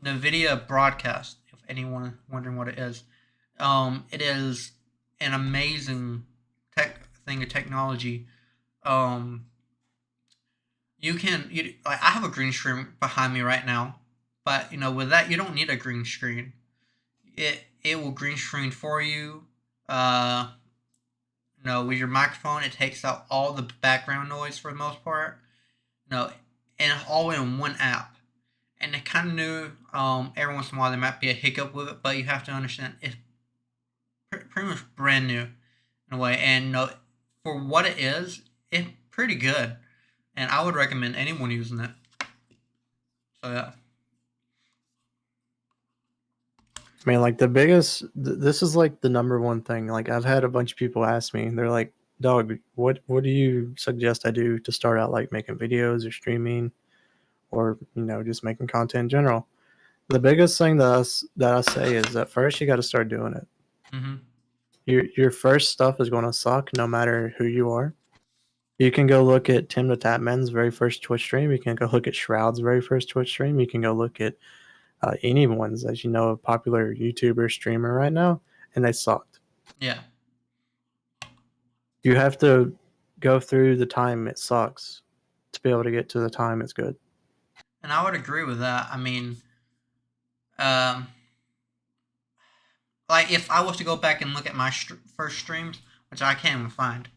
Speaker 2: NVIDIA broadcast. If anyone wondering what it is, it is an amazing thing of technology. Um, like I have a green screen behind me right now, but with that you don't need a green screen. It will green screen for you. Uh, with your microphone, it takes out all the background noise for the most part. No, and all in one app. And it kind of new. Every once in a while there might be a hiccup with it, but you have to understand it's pretty much brand new in a way. And for what it is, it's pretty good. And I would recommend anyone using it. So yeah.
Speaker 1: I mean, like the biggest. This is like the number one thing. Like I've had a bunch of people ask me. They're like, "Dog, what do you suggest I do to start out like making videos or streaming, or just making content in general?" The biggest thing that I say is that first you got to start doing it.
Speaker 2: Mm-hmm.
Speaker 1: Your first stuff is going to suck no matter who you are. You can go look at Tim the Tatman's very first Twitch stream. You can go look at Shroud's very first Twitch stream. You can go look at anyone's, as you know, a popular YouTuber streamer right now, and they sucked.
Speaker 2: Yeah.
Speaker 1: You have to go through the time it sucks to be able to get to the time it's good.
Speaker 2: And I would agree with that. I mean, um, like if I was to go back and look at my first streams, which I can't even find,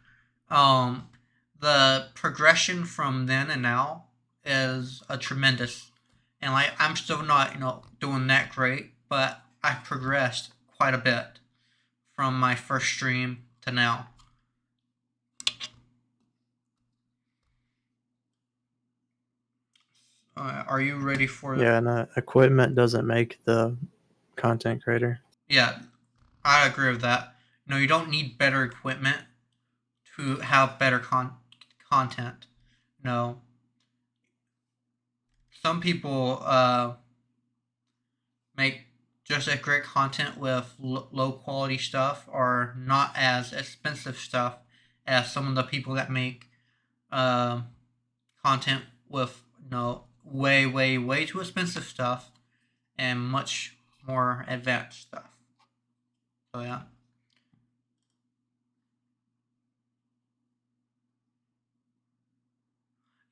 Speaker 2: um, the progression from then and now is a tremendous. And like I'm still not doing that great, but I've progressed quite a bit from my first stream to now. Are you ready for the?
Speaker 1: Yeah, and equipment doesn't make the content creator.
Speaker 2: Yeah, I agree with that. You don't need better equipment to have better content. No, some people make just as great content with low quality stuff or not as expensive stuff as some of the people that make uh, content with way way too expensive stuff and much more advanced stuff. So yeah.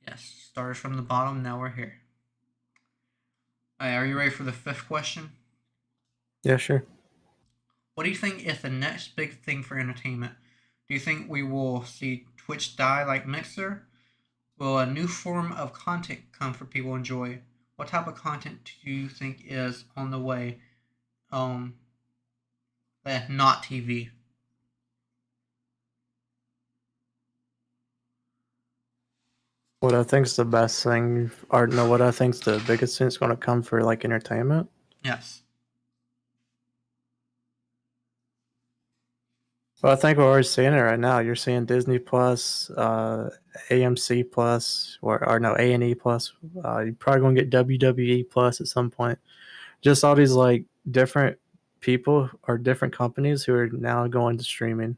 Speaker 2: Yes, started from the bottom. Now we're here. All right, are you ready for the fifth question?
Speaker 1: Yeah, sure.
Speaker 2: What do you think is the next big thing for entertainment? Do you think we will see Twitch die like Mixer? Will a new form of content come for people to enjoy? What type of content do you think is on the way? Um, not TV.
Speaker 1: What I think's the best thing, or no, what I think's the biggest thing that's going to come for like entertainment.
Speaker 2: Yes.
Speaker 1: Well, I think we're already seeing it right now. You're seeing Disney Plus, AMC Plus, or no A&E Plus. You're probably gonna get WWE Plus at some point. Just all these like different people or different companies who are now going to streaming.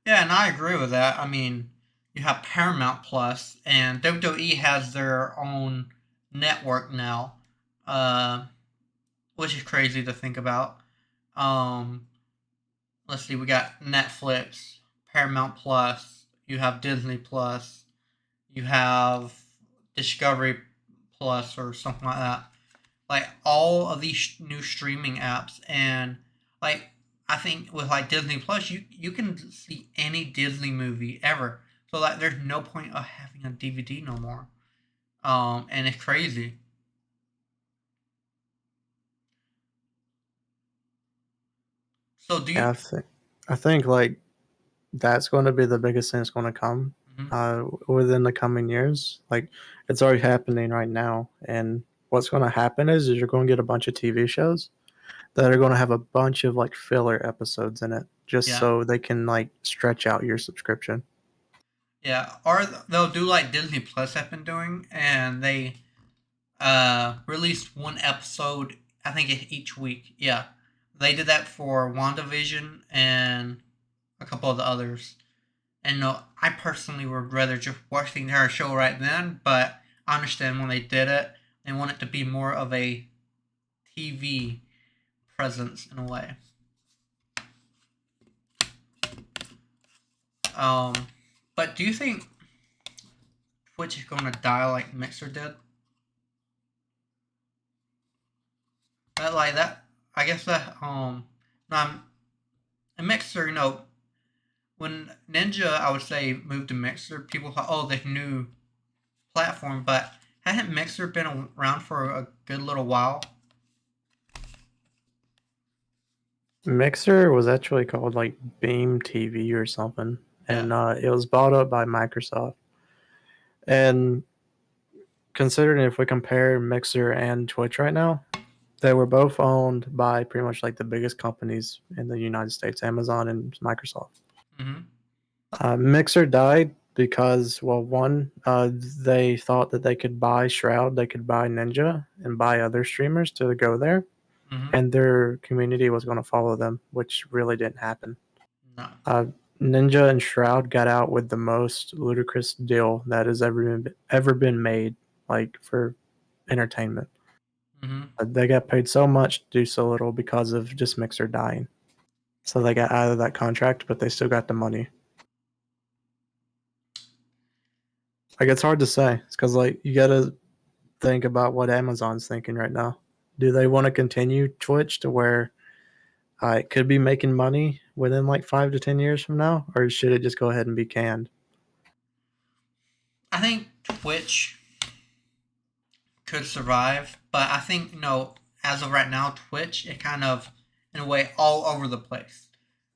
Speaker 2: Yeah, and I agree with that. I mean, you have Paramount Plus, and WWE has their own network now, uh, which is crazy to think about. Um, let's see, we got Netflix, Paramount Plus, you have Disney Plus, you have Discovery Plus, or something like that. Like all of these new streaming apps, and like I think with like Disney Plus, you can see any Disney movie ever. So like there's no point of having a DVD no more. And it's crazy. So do you?
Speaker 1: Yeah, I think like that's going to be the biggest thing that's going to come
Speaker 2: Mhm.
Speaker 1: within the coming years. Like it's already happening right now, and what's going to happen is you're going to get a bunch of TV shows that are going to have a bunch of like filler episodes in it, just
Speaker 2: Yeah,
Speaker 1: so they can like stretch out your subscription.
Speaker 2: yeah. Or they'll do like Disney Plus have been doing, and they released one episode. I think each week. Yeah, they did that for WandaVision and a couple of the others. And no, I personally would rather just watch the entire show right then, but I understand when they did it, they want it to be more of a TV presence in a way. Um, but do you think Twitch is going to die like Mixer did? But like that, I guess that no, a Mixer, when Ninja, I would say, moved to Mixer, people thought, oh, this new platform, but hadn't Mixer been around for a good little while?
Speaker 1: Mixer was actually called like Beam TV or something,
Speaker 2: Yeah.
Speaker 1: and it was bought up by Microsoft. And considering if we compare Mixer and Twitch right now, they were both owned by pretty much like the biggest companies in the United States, Amazon and Microsoft.
Speaker 2: Mm-hmm.
Speaker 1: Mixer died because, well, one, they thought that they could buy Shroud, they could buy Ninja, and buy other streamers to go there,
Speaker 2: Mm-hmm.
Speaker 1: and their community was going to follow them, which really didn't happen.
Speaker 2: No.
Speaker 1: Uh, Ninja and Shroud got out with the most ludicrous deal that has ever been made, like for entertainment.
Speaker 2: Mm-hmm.
Speaker 1: They got paid so much to do so little because of just Mixer dying. So they got out of that contract, but they still got the money. Like it's hard to say. It's because like you gotta think about what Amazon's thinking right now. Do they want to continue Twitch to where it could be making money within like 5 to 10 years from now, or should it just go ahead and be canned?
Speaker 2: I think Twitch could survive, but I think as of right now, Twitch it kind of in a way all over the place.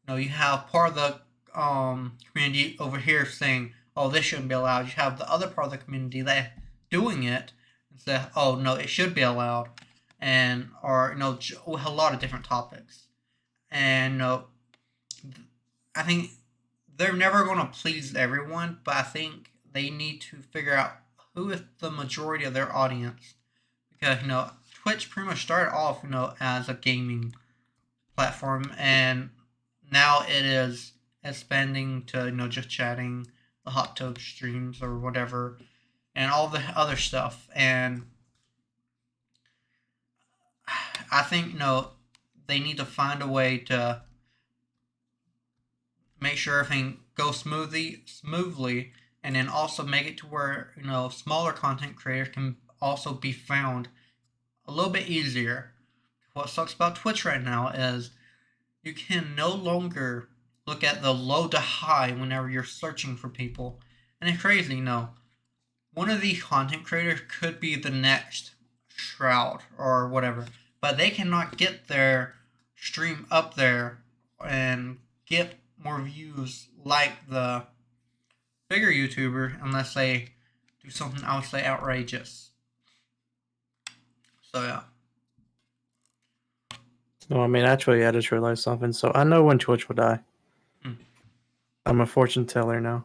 Speaker 2: You have part of the community over here saying, "Oh, this shouldn't be allowed." You have the other part of the community that doing it and say, "Oh no, it should be allowed," and or with a lot of different topics. And I think they're never going to please everyone, but I think they need to figure out who is the majority of their audience because Twitch pretty much started off as a gaming platform, and now it is expanding to just chatting, the hot tub streams or whatever, and all the other stuff. And I think they need to find a way to make sure everything goes smoothly, and then also make it to where smaller content creators can also be found a little bit easier. What sucks about Twitch right now is you can no longer look at the low to high whenever you're searching for people, and it's crazy. One of these content creators could be the next Shroud or whatever, but they cannot get their stream up there and get more views like the bigger YouTuber unless they do something I would say outrageous. So yeah.
Speaker 1: No, I mean actually, I just realized something. So I know when Twitch will die. I'm a fortune teller now.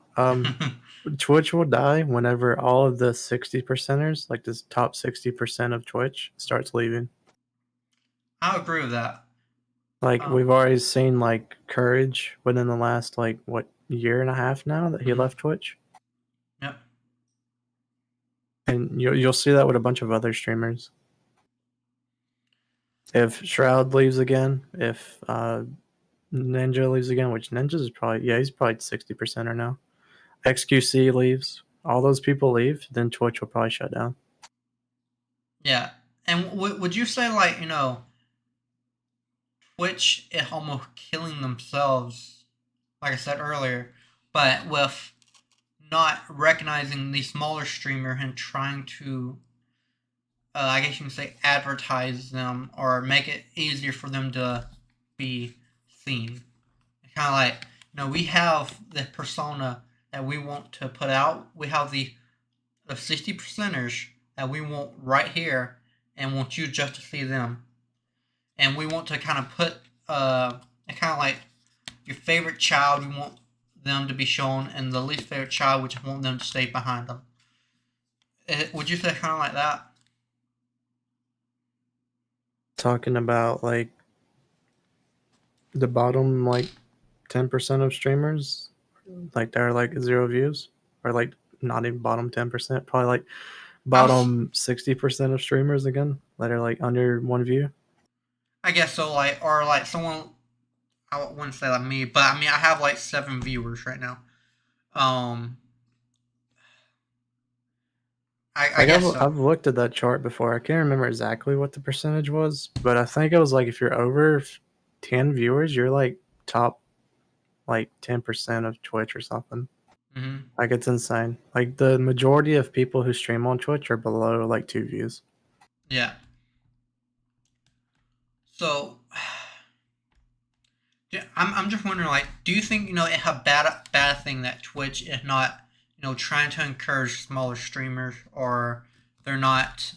Speaker 1: Twitch will die whenever all of the 60 percenters, like this top 60% of Twitch, starts leaving.
Speaker 2: I agree with that.
Speaker 1: Like
Speaker 2: Um,
Speaker 1: we've already seen like Courage within the last like what year and a half now that he
Speaker 2: mhm.
Speaker 1: left Twitch,
Speaker 2: Yep.
Speaker 1: and you'll see that with a bunch of other streamers. If Shroud leaves again, if Ninja leaves again, which Ninja is probably he's probably 60%er now. XQC leaves, all those people leave, then Twitch will probably shut down.
Speaker 2: Yeah. And would you say like Twitch is almost killing themselves, like I said earlier, but with not recognizing the smaller streamer and trying to, I guess you can say, advertise them or make it easier for them to be seen. Kind of like, we have the persona that we want to put out. We have the 60 percenters that we want right here and want you just to see them. And we want to kind of put, kind of like your favorite child, we want them to be shown, and the least favorite child, we just want them to stay behind them. Would you say kind of like that?
Speaker 1: Talking about like the bottom like 10% of streamers, like they're like 0 views, or like not even bottom 10%, probably like
Speaker 2: I was,
Speaker 1: bottom 60% of streamers again that are like under 1 view.
Speaker 2: I guess so, like, or like someone, I wouldn't say like me, but I mean, I have like 7 viewers right now. Um, I
Speaker 1: Like
Speaker 2: guess so.
Speaker 1: I've looked at that chart before. I can't remember exactly what the percentage was, but I think it was like if you're over 10 viewers, you're like top like 10% of Twitch or something.
Speaker 2: Hmm.
Speaker 1: Like it's insane. Like the majority of people who stream on Twitch are below like 2 views.
Speaker 2: Yeah. So, yeah, I'm just wondering, like, do you think it's a bad thing that Twitch is not trying to encourage smaller streamers, or they're not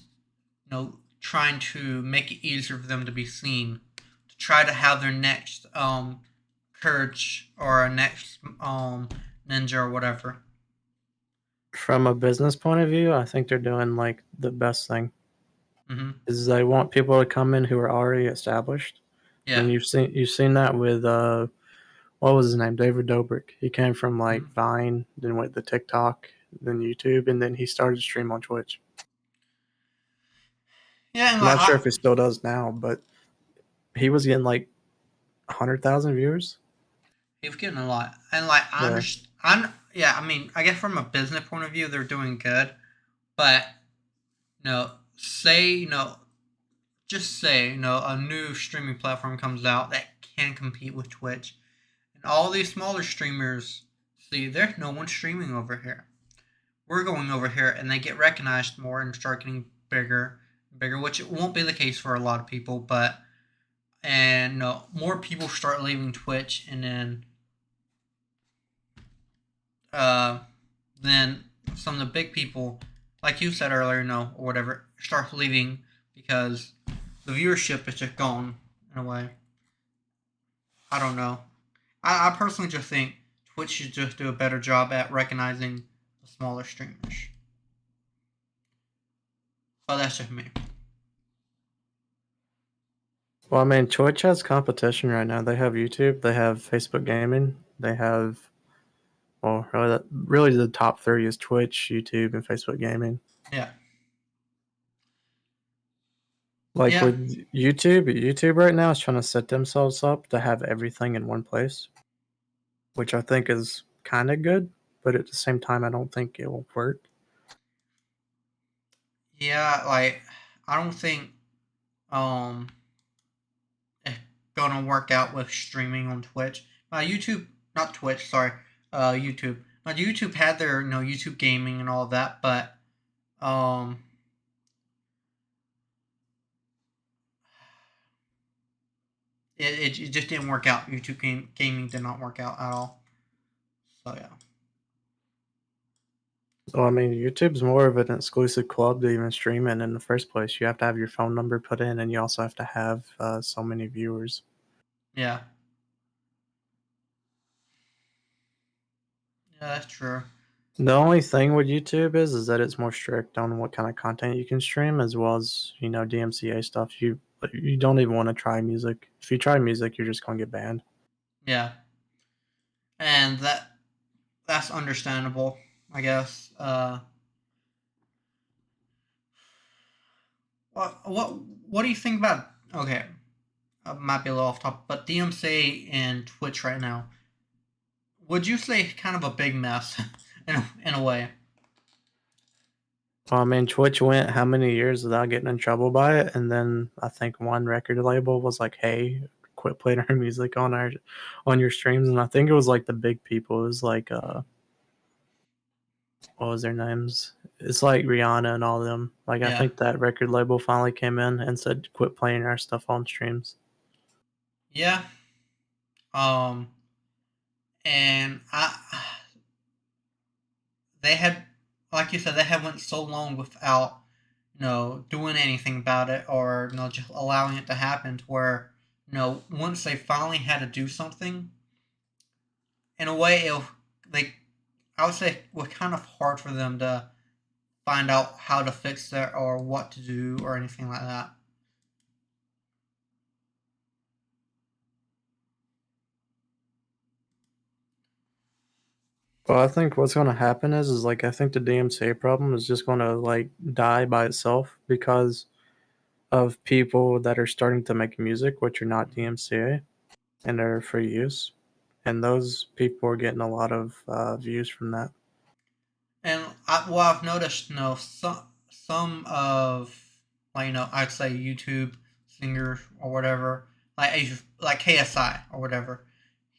Speaker 2: trying to make it easier for them to be seen, to try to have their next Courage or a next Ninja or whatever.
Speaker 1: From a business point of view, I think they're doing like the best thing
Speaker 2: Mm-hmm.
Speaker 1: is they want people to come in who are already established. I
Speaker 2: Yeah.
Speaker 1: mean, you've seen that with what was his name? David Dobrik. He came from like
Speaker 2: Mm-hmm.
Speaker 1: Vine, then went to TikTok, then YouTube, and then he started to stream on Twitch.
Speaker 2: Yeah, and
Speaker 1: I'm
Speaker 2: like
Speaker 1: not sure if he still does now, but he was getting like 100,000 viewers.
Speaker 2: he was getting a lot, and like I
Speaker 1: Yeah,
Speaker 2: understand. Yeah, I mean, I guess from a business point of view, they're doing good, but say just say a new streaming platform comes out that can compete with Twitch, and all these smaller streamers see there's no one streaming over here. We're going over here, and they get recognized more and start getting bigger, bigger, which it won't be the case for a lot of people, but and more people start leaving Twitch, and uh, then some of the big people, like you said earlier, or whatever, start leaving because the viewership is just gone in a way. I don't know. I personally just think Twitch should just do a better job at recognizing the smaller streamers. But that's just me.
Speaker 1: well, I mean, Twitch has competition right now. They have YouTube, they have Facebook Gaming, they have well, really the top three is Twitch, YouTube, and Facebook Gaming.
Speaker 2: Yeah.
Speaker 1: Like
Speaker 2: Yeah.
Speaker 1: with YouTube right now is trying to set themselves up to have everything in one place, which I think is kind of good, but at the same time, I don't think it will work.
Speaker 2: Yeah, like I don't think um it's gonna work out with streaming on Twitch. YouTube, not Twitch, sorry, YouTube. Now YouTube had their YouTube gaming and all of that, but um it just didn't work out. Gaming did not work out at all. So yeah.
Speaker 1: So I mean, YouTube's more of an exclusive club to even stream in the first place. You have to have your phone number put in, and you also have to have so many viewers.
Speaker 2: Yeah. Yeah, that's true.
Speaker 1: The only thing with YouTube is that it's more strict on what kind of content you can stream, as well as DMCA stuff. You don't even want to try music. If you try music, you're just gonna get banned.
Speaker 2: Yeah, and that's understandable, I guess. What do you think about? Okay, might be a little off topic, but DMCA and Twitch right now. Would you say kind of a big mess in a way?
Speaker 1: Well, I mean, Twitch went how many years without getting in trouble by it, and then I think one record label was like, "Hey, quit playing our music on your streams," and I think it was like the big people. It was like what was their names? It's like Rihanna and all of them. Like I
Speaker 2: Yeah,
Speaker 1: think that record label finally came in and said, "Quit playing our stuff on streams."
Speaker 2: yeah. Um, and they had, like you said, they had went so long without doing anything about it, or just allowing it to happen, to where once they finally had to do something, in a way, they I would say it was kind of hard for them to find out how to fix it or what to do or anything like that.
Speaker 1: Well, I think what's going to happen is like I think the DMCA problem is just going to like die by itself because of people that are starting to make music which are not DMCA and are for use, and those people are getting a lot of views from that.
Speaker 2: And I've noticed, some of, like, I'd say YouTube singers or whatever, like KSI or whatever.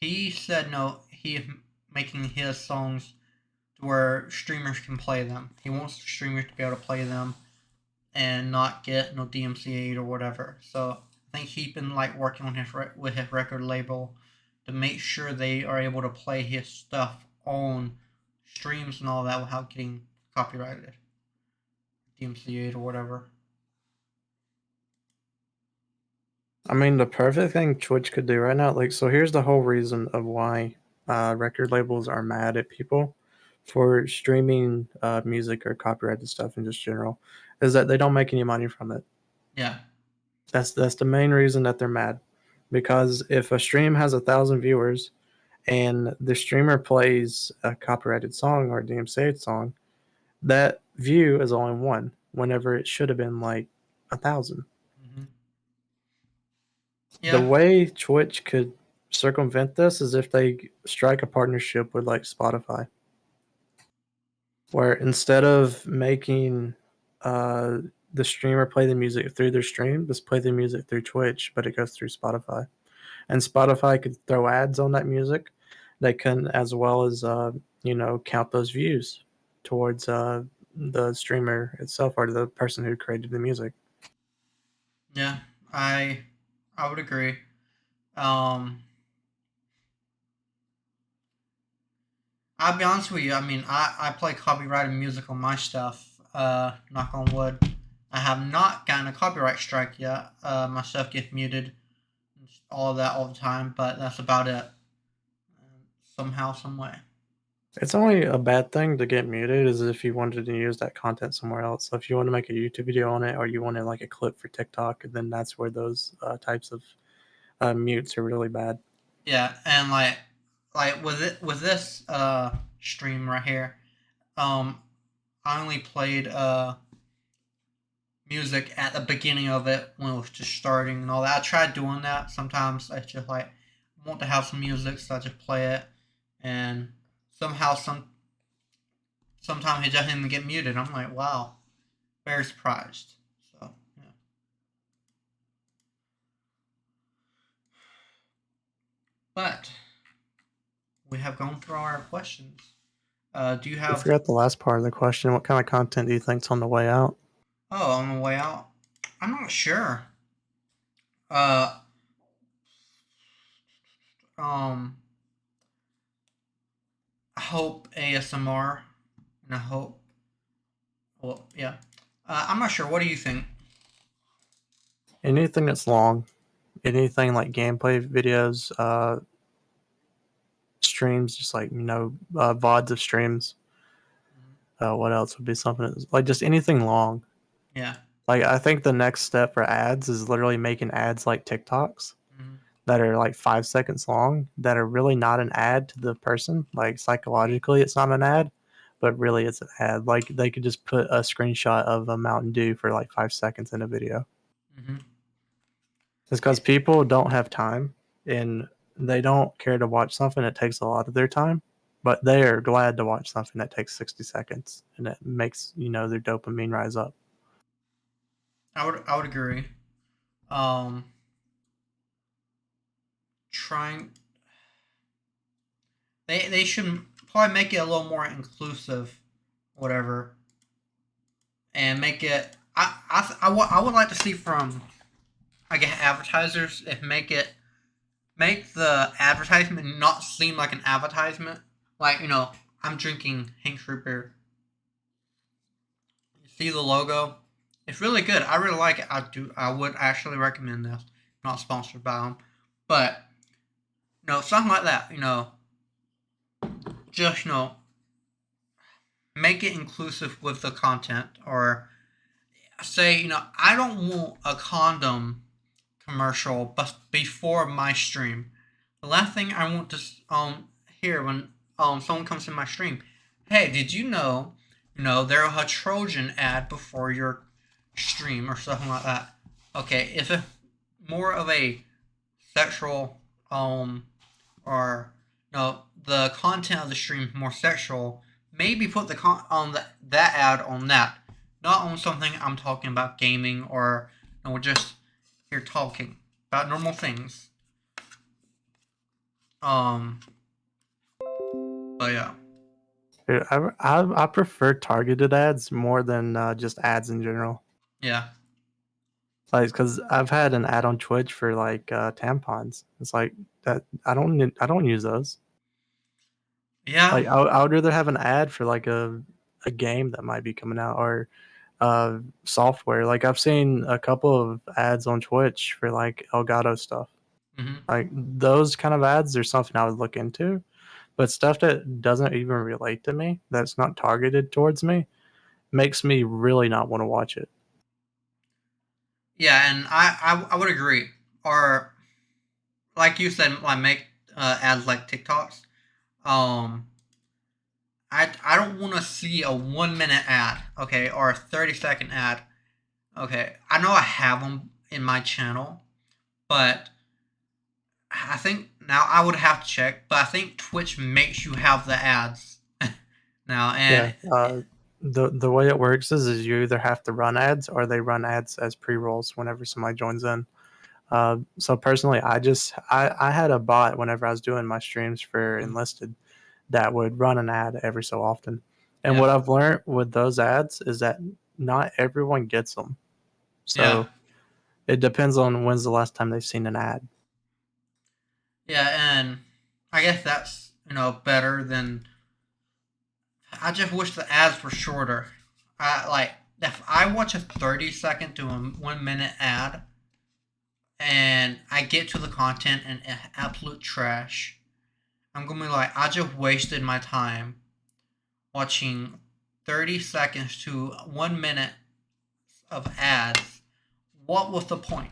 Speaker 2: He said no, he is making his songs to where streamers can play them. He wants streamers to be able to play them and not get no DMCA or whatever. So I think he's been like working on with his record label to make sure they are able to play his stuff on streams and all that without getting copyrighted, DMCA or whatever.
Speaker 1: I mean, the perfect thing Twitch could do right now, like, so here's the whole reason of why record labels are mad at people for streaming music or copyrighted stuff in just general, is that they don't make any money from it.
Speaker 2: Yeah.
Speaker 1: That's the main reason that they're mad, because if a stream has 1,000 viewers and the streamer plays a copyrighted song or a DMCA song, that view is only one, whenever it should have been like 1,000.
Speaker 2: Hmm.
Speaker 1: The
Speaker 2: Yeah.
Speaker 1: way Twitch could circumvent this is if they strike a partnership with like Spotify, where instead of making uh, the streamer play the music through their stream, just play the music through Twitch, but it goes through Spotify. And Spotify could throw ads on that music. They can, as well as count those views towards the streamer itself or the person who created the music.
Speaker 2: Yeah. I would agree. Um, I'll be honest with you. I mean, I play copyrighted music on my stuff. Knock on wood. I have not gotten a copyright strike yet. My stuff gets muted, all of that all the time, but that's about it. Somehow, some way.
Speaker 1: It's only a bad thing to get muted is if you wanted to use that content somewhere else. So if you want to make a YouTube video on it or you wanted like a clip for TikTok, then that's where those types of mutes are really bad.
Speaker 2: Yeah, and like with this stream right here, um, I only played music at the beginning of it when it was just starting and all that. I tried doing that. Sometimes I just like want to have some music, so I just play it, and somehow sometimes it doesn't even get muted. I'm like, wow, very surprised. So yeah, but we have gone through our questions. Do you
Speaker 1: We
Speaker 2: have?
Speaker 1: forgot the last part of the question. What kind of content do you think's on the way out?
Speaker 2: Oh, on the way out, I'm not sure. Uh, um, I hope ASMR, and I hope. Well, yeah. I'm not sure. What do you think?
Speaker 1: Anything that's long, anything like gameplay videos, streams, just like VODs of streams. What else would be something like just anything long?
Speaker 2: Yeah.
Speaker 1: Like I think the next step for ads is literally making ads like TikToks
Speaker 2: Mhm.
Speaker 1: that are like 5 seconds long that are really not an ad to the person. Like psychologically, it's not an ad, but really it's an ad. Like they could just put a screenshot of a Mountain Dew for like 5 seconds in a video.
Speaker 2: Mhm.
Speaker 1: It's because people don't have time and they don't care to watch something that takes a lot of their time, but they are glad to watch something that takes 60 seconds and it makes, their dopamine rise up.
Speaker 2: I would agree. Um, trying they should probably make it a little more inclusive, whatever, and make it. I would like to see from I guess advertisers if make the advertisement not seem like an advertisement. Like I'm drinking Hank's root beer. You see the logo? It's really good. I really like it. I would actually recommend this. Not sponsored by them, but something like that. Just make it inclusive with the content, or say I don't want a condom commercial but before my stream. The last thing I want to hear when someone comes in my stream, hey, did you know there's a Trojan ad before your stream or something like that. Okay, if it's more of a sexual or the content of the stream more sexual, maybe put that ad on that, not on something I'm talking about gaming or just here talking about normal things. Um, but yeah,
Speaker 1: Dude, I prefer targeted ads more than just ads in general.
Speaker 2: yeah,
Speaker 1: Like, because I've had an ad on Twitch for like tampons. It's like that. I don't use those.
Speaker 2: yeah.
Speaker 1: Like, I would rather have an ad for like a game that might be coming out or software. Like, I've seen a couple of ads on Twitch for like Elgato stuff.
Speaker 2: Mm-hmm.
Speaker 1: Like those kind of ads are something I would look into. But stuff that doesn't even relate to me, that's not targeted towards me, makes me really not want to watch it.
Speaker 2: Yeah, and I would agree. Or like you said, like make ads like TikToks. Um, I don't want to see a 1 minute ad, okay, or a 30-second ad. Okay, I know I have them in my channel, but I think now I would have to check. But I think Twitch makes you have the ads now,
Speaker 1: Yeah.
Speaker 2: and
Speaker 1: The way it works is you either have to run ads or they run ads as pre rolls whenever somebody joins in. So personally, I had a bot whenever I was doing my streams for Enlisted that would run an ad every so often. And
Speaker 2: yeah,
Speaker 1: what I've learned with those ads is that not everyone gets them.
Speaker 2: yeah,
Speaker 1: So it depends on when's the last time they've seen an ad.
Speaker 2: yeah, and I guess that's better than. I just wish the ads were shorter. If I watch a 30-second to a 1 minute ad and I get to the content and it's absolute trash, I'm gonna be like, I just wasted my time watching 30 seconds to 1 minute of ads. What was the point?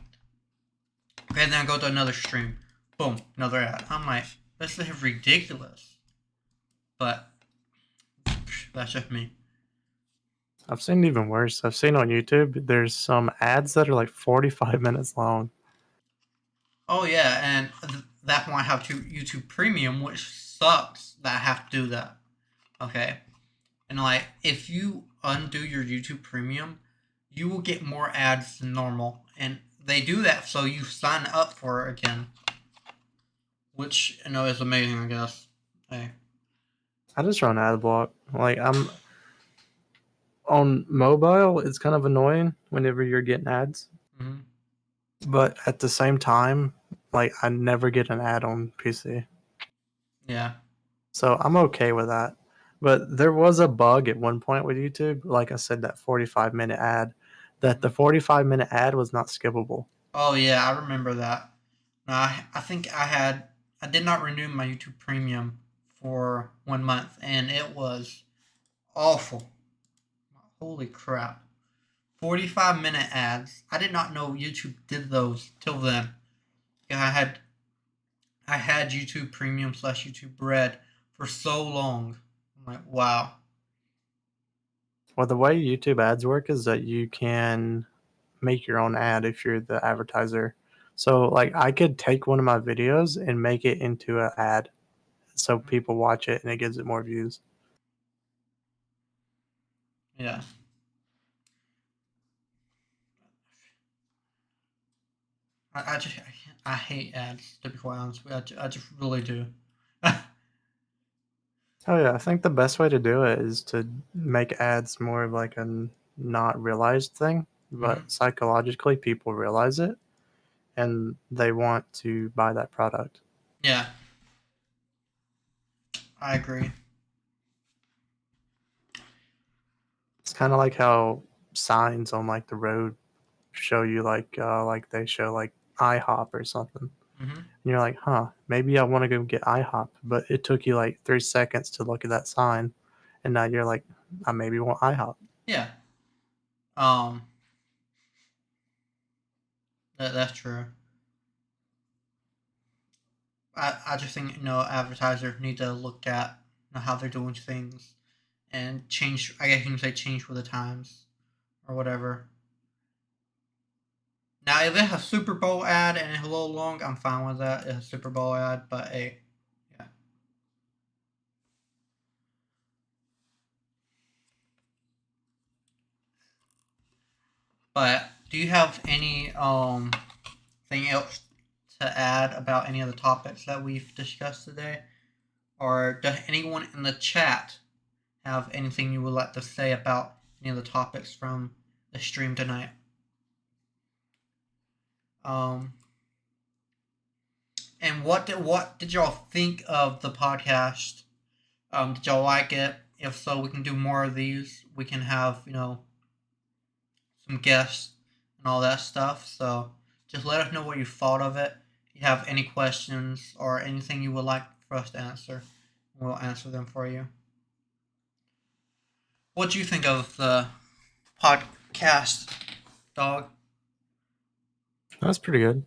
Speaker 2: And then I go to another stream. Boom, another ad. I'm like, this is ridiculous. But that's just me.
Speaker 1: I've seen even worse. I've seen on YouTube, there's some ads that are like 45 minutes long.
Speaker 2: Oh yeah, and that's why I have YouTube Premium, which sucks that I have to do that. Okay, and like if you undo your YouTube Premium, you will get more ads than normal, and they do that so you sign up for it again, which is amazing. I guess. Hey.
Speaker 1: I just run ad block. Like I'm on mobile, it's kind of annoying whenever you're getting ads.
Speaker 2: Mm-hmm.
Speaker 1: But at the same time, like I never get an ad on PC.
Speaker 2: Yeah.
Speaker 1: So I'm okay with that. But there was a bug at one point with YouTube, like I said, that 45-minute ad, that
Speaker 2: Mm-hmm.
Speaker 1: the 45-minute ad was not skippable.
Speaker 2: Oh yeah, I remember that. No, I think I did not renew my YouTube Premium for 1 month, and it was awful. Holy crap. 45-minute ads. I did not know YouTube did those till then. Yeah, I had YouTube Premium / YouTube Red for so long. I'm like, wow.
Speaker 1: Well, the way YouTube ads work is that you can make your own ad if you're the advertiser. So, like, I could take one of my videos and make it into an ad so people watch it and it gives it more views.
Speaker 2: Yeah. I hate ads, to be quite honest with you. I just really do.
Speaker 1: Oh yeah, I think the best way to do it is to make ads more of like a not realized thing,
Speaker 2: Hmm.
Speaker 1: but psychologically people realize it and they want to buy that product.
Speaker 2: Yeah, I agree.
Speaker 1: It's kind of like how signs on like the road show you like they show like IHOP or something.
Speaker 2: Hmm.
Speaker 1: And you're like, huh, maybe I want to go get IHOP, but it took you like 3 seconds to look at that sign, and now you're like, I maybe want IHOP.
Speaker 2: Yeah. Um, that's true. I just think advertisers need to look at how they're doing things and change. I guess you can say change with the times or whatever. Now, if it's a Super Bowl ad and it's a little long, I'm fine with that. It's a Super Bowl ad, but hey, yeah. But do you have any thing else to add about any of the topics that we've discussed today, or does anyone in the chat have anything you would like to say about any of the topics from the stream tonight? Um, and what did y'all think of the podcast? Did y'all like it? If so, we can do more of these. We can have some guests and all that stuff. So just let us know what you thought of it. If you have any questions or anything you would like for us to answer, we'll answer them for you. What do you think of the podcast, dog?
Speaker 1: That's pretty good.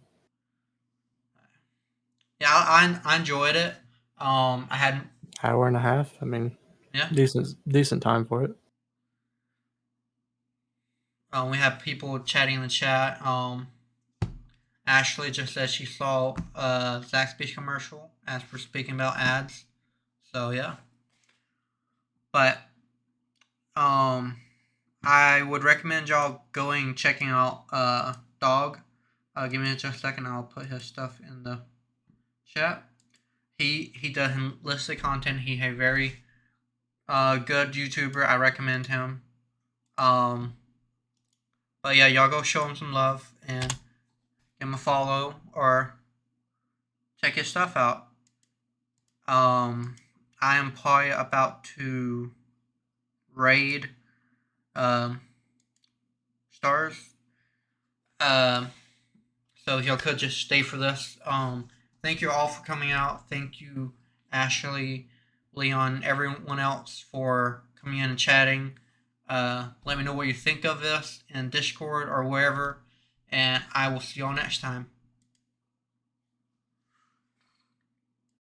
Speaker 2: Yeah, I enjoyed it. I hadn't.
Speaker 1: Hour and a half. I mean,
Speaker 2: Yeah.
Speaker 1: decent time for it.
Speaker 2: We have people chatting in the chat. Ashley just said she saw Zaxby's commercial as we're speaking about ads. So yeah, but I would recommend y'all going checking out Dog. Give me just a second. I'll put his stuff in the chat. He does holistic content. He's a very good YouTuber. I recommend him. But yeah, y'all go show him some love and give him a follow or check his stuff out. I am probably about to raid stars. So y'all could just stay for this. Thank you all for coming out. Thank you, Ashley, Leon, everyone else for coming in and chatting. Let me know what you think of this in Discord or wherever, and I will see y'all next time.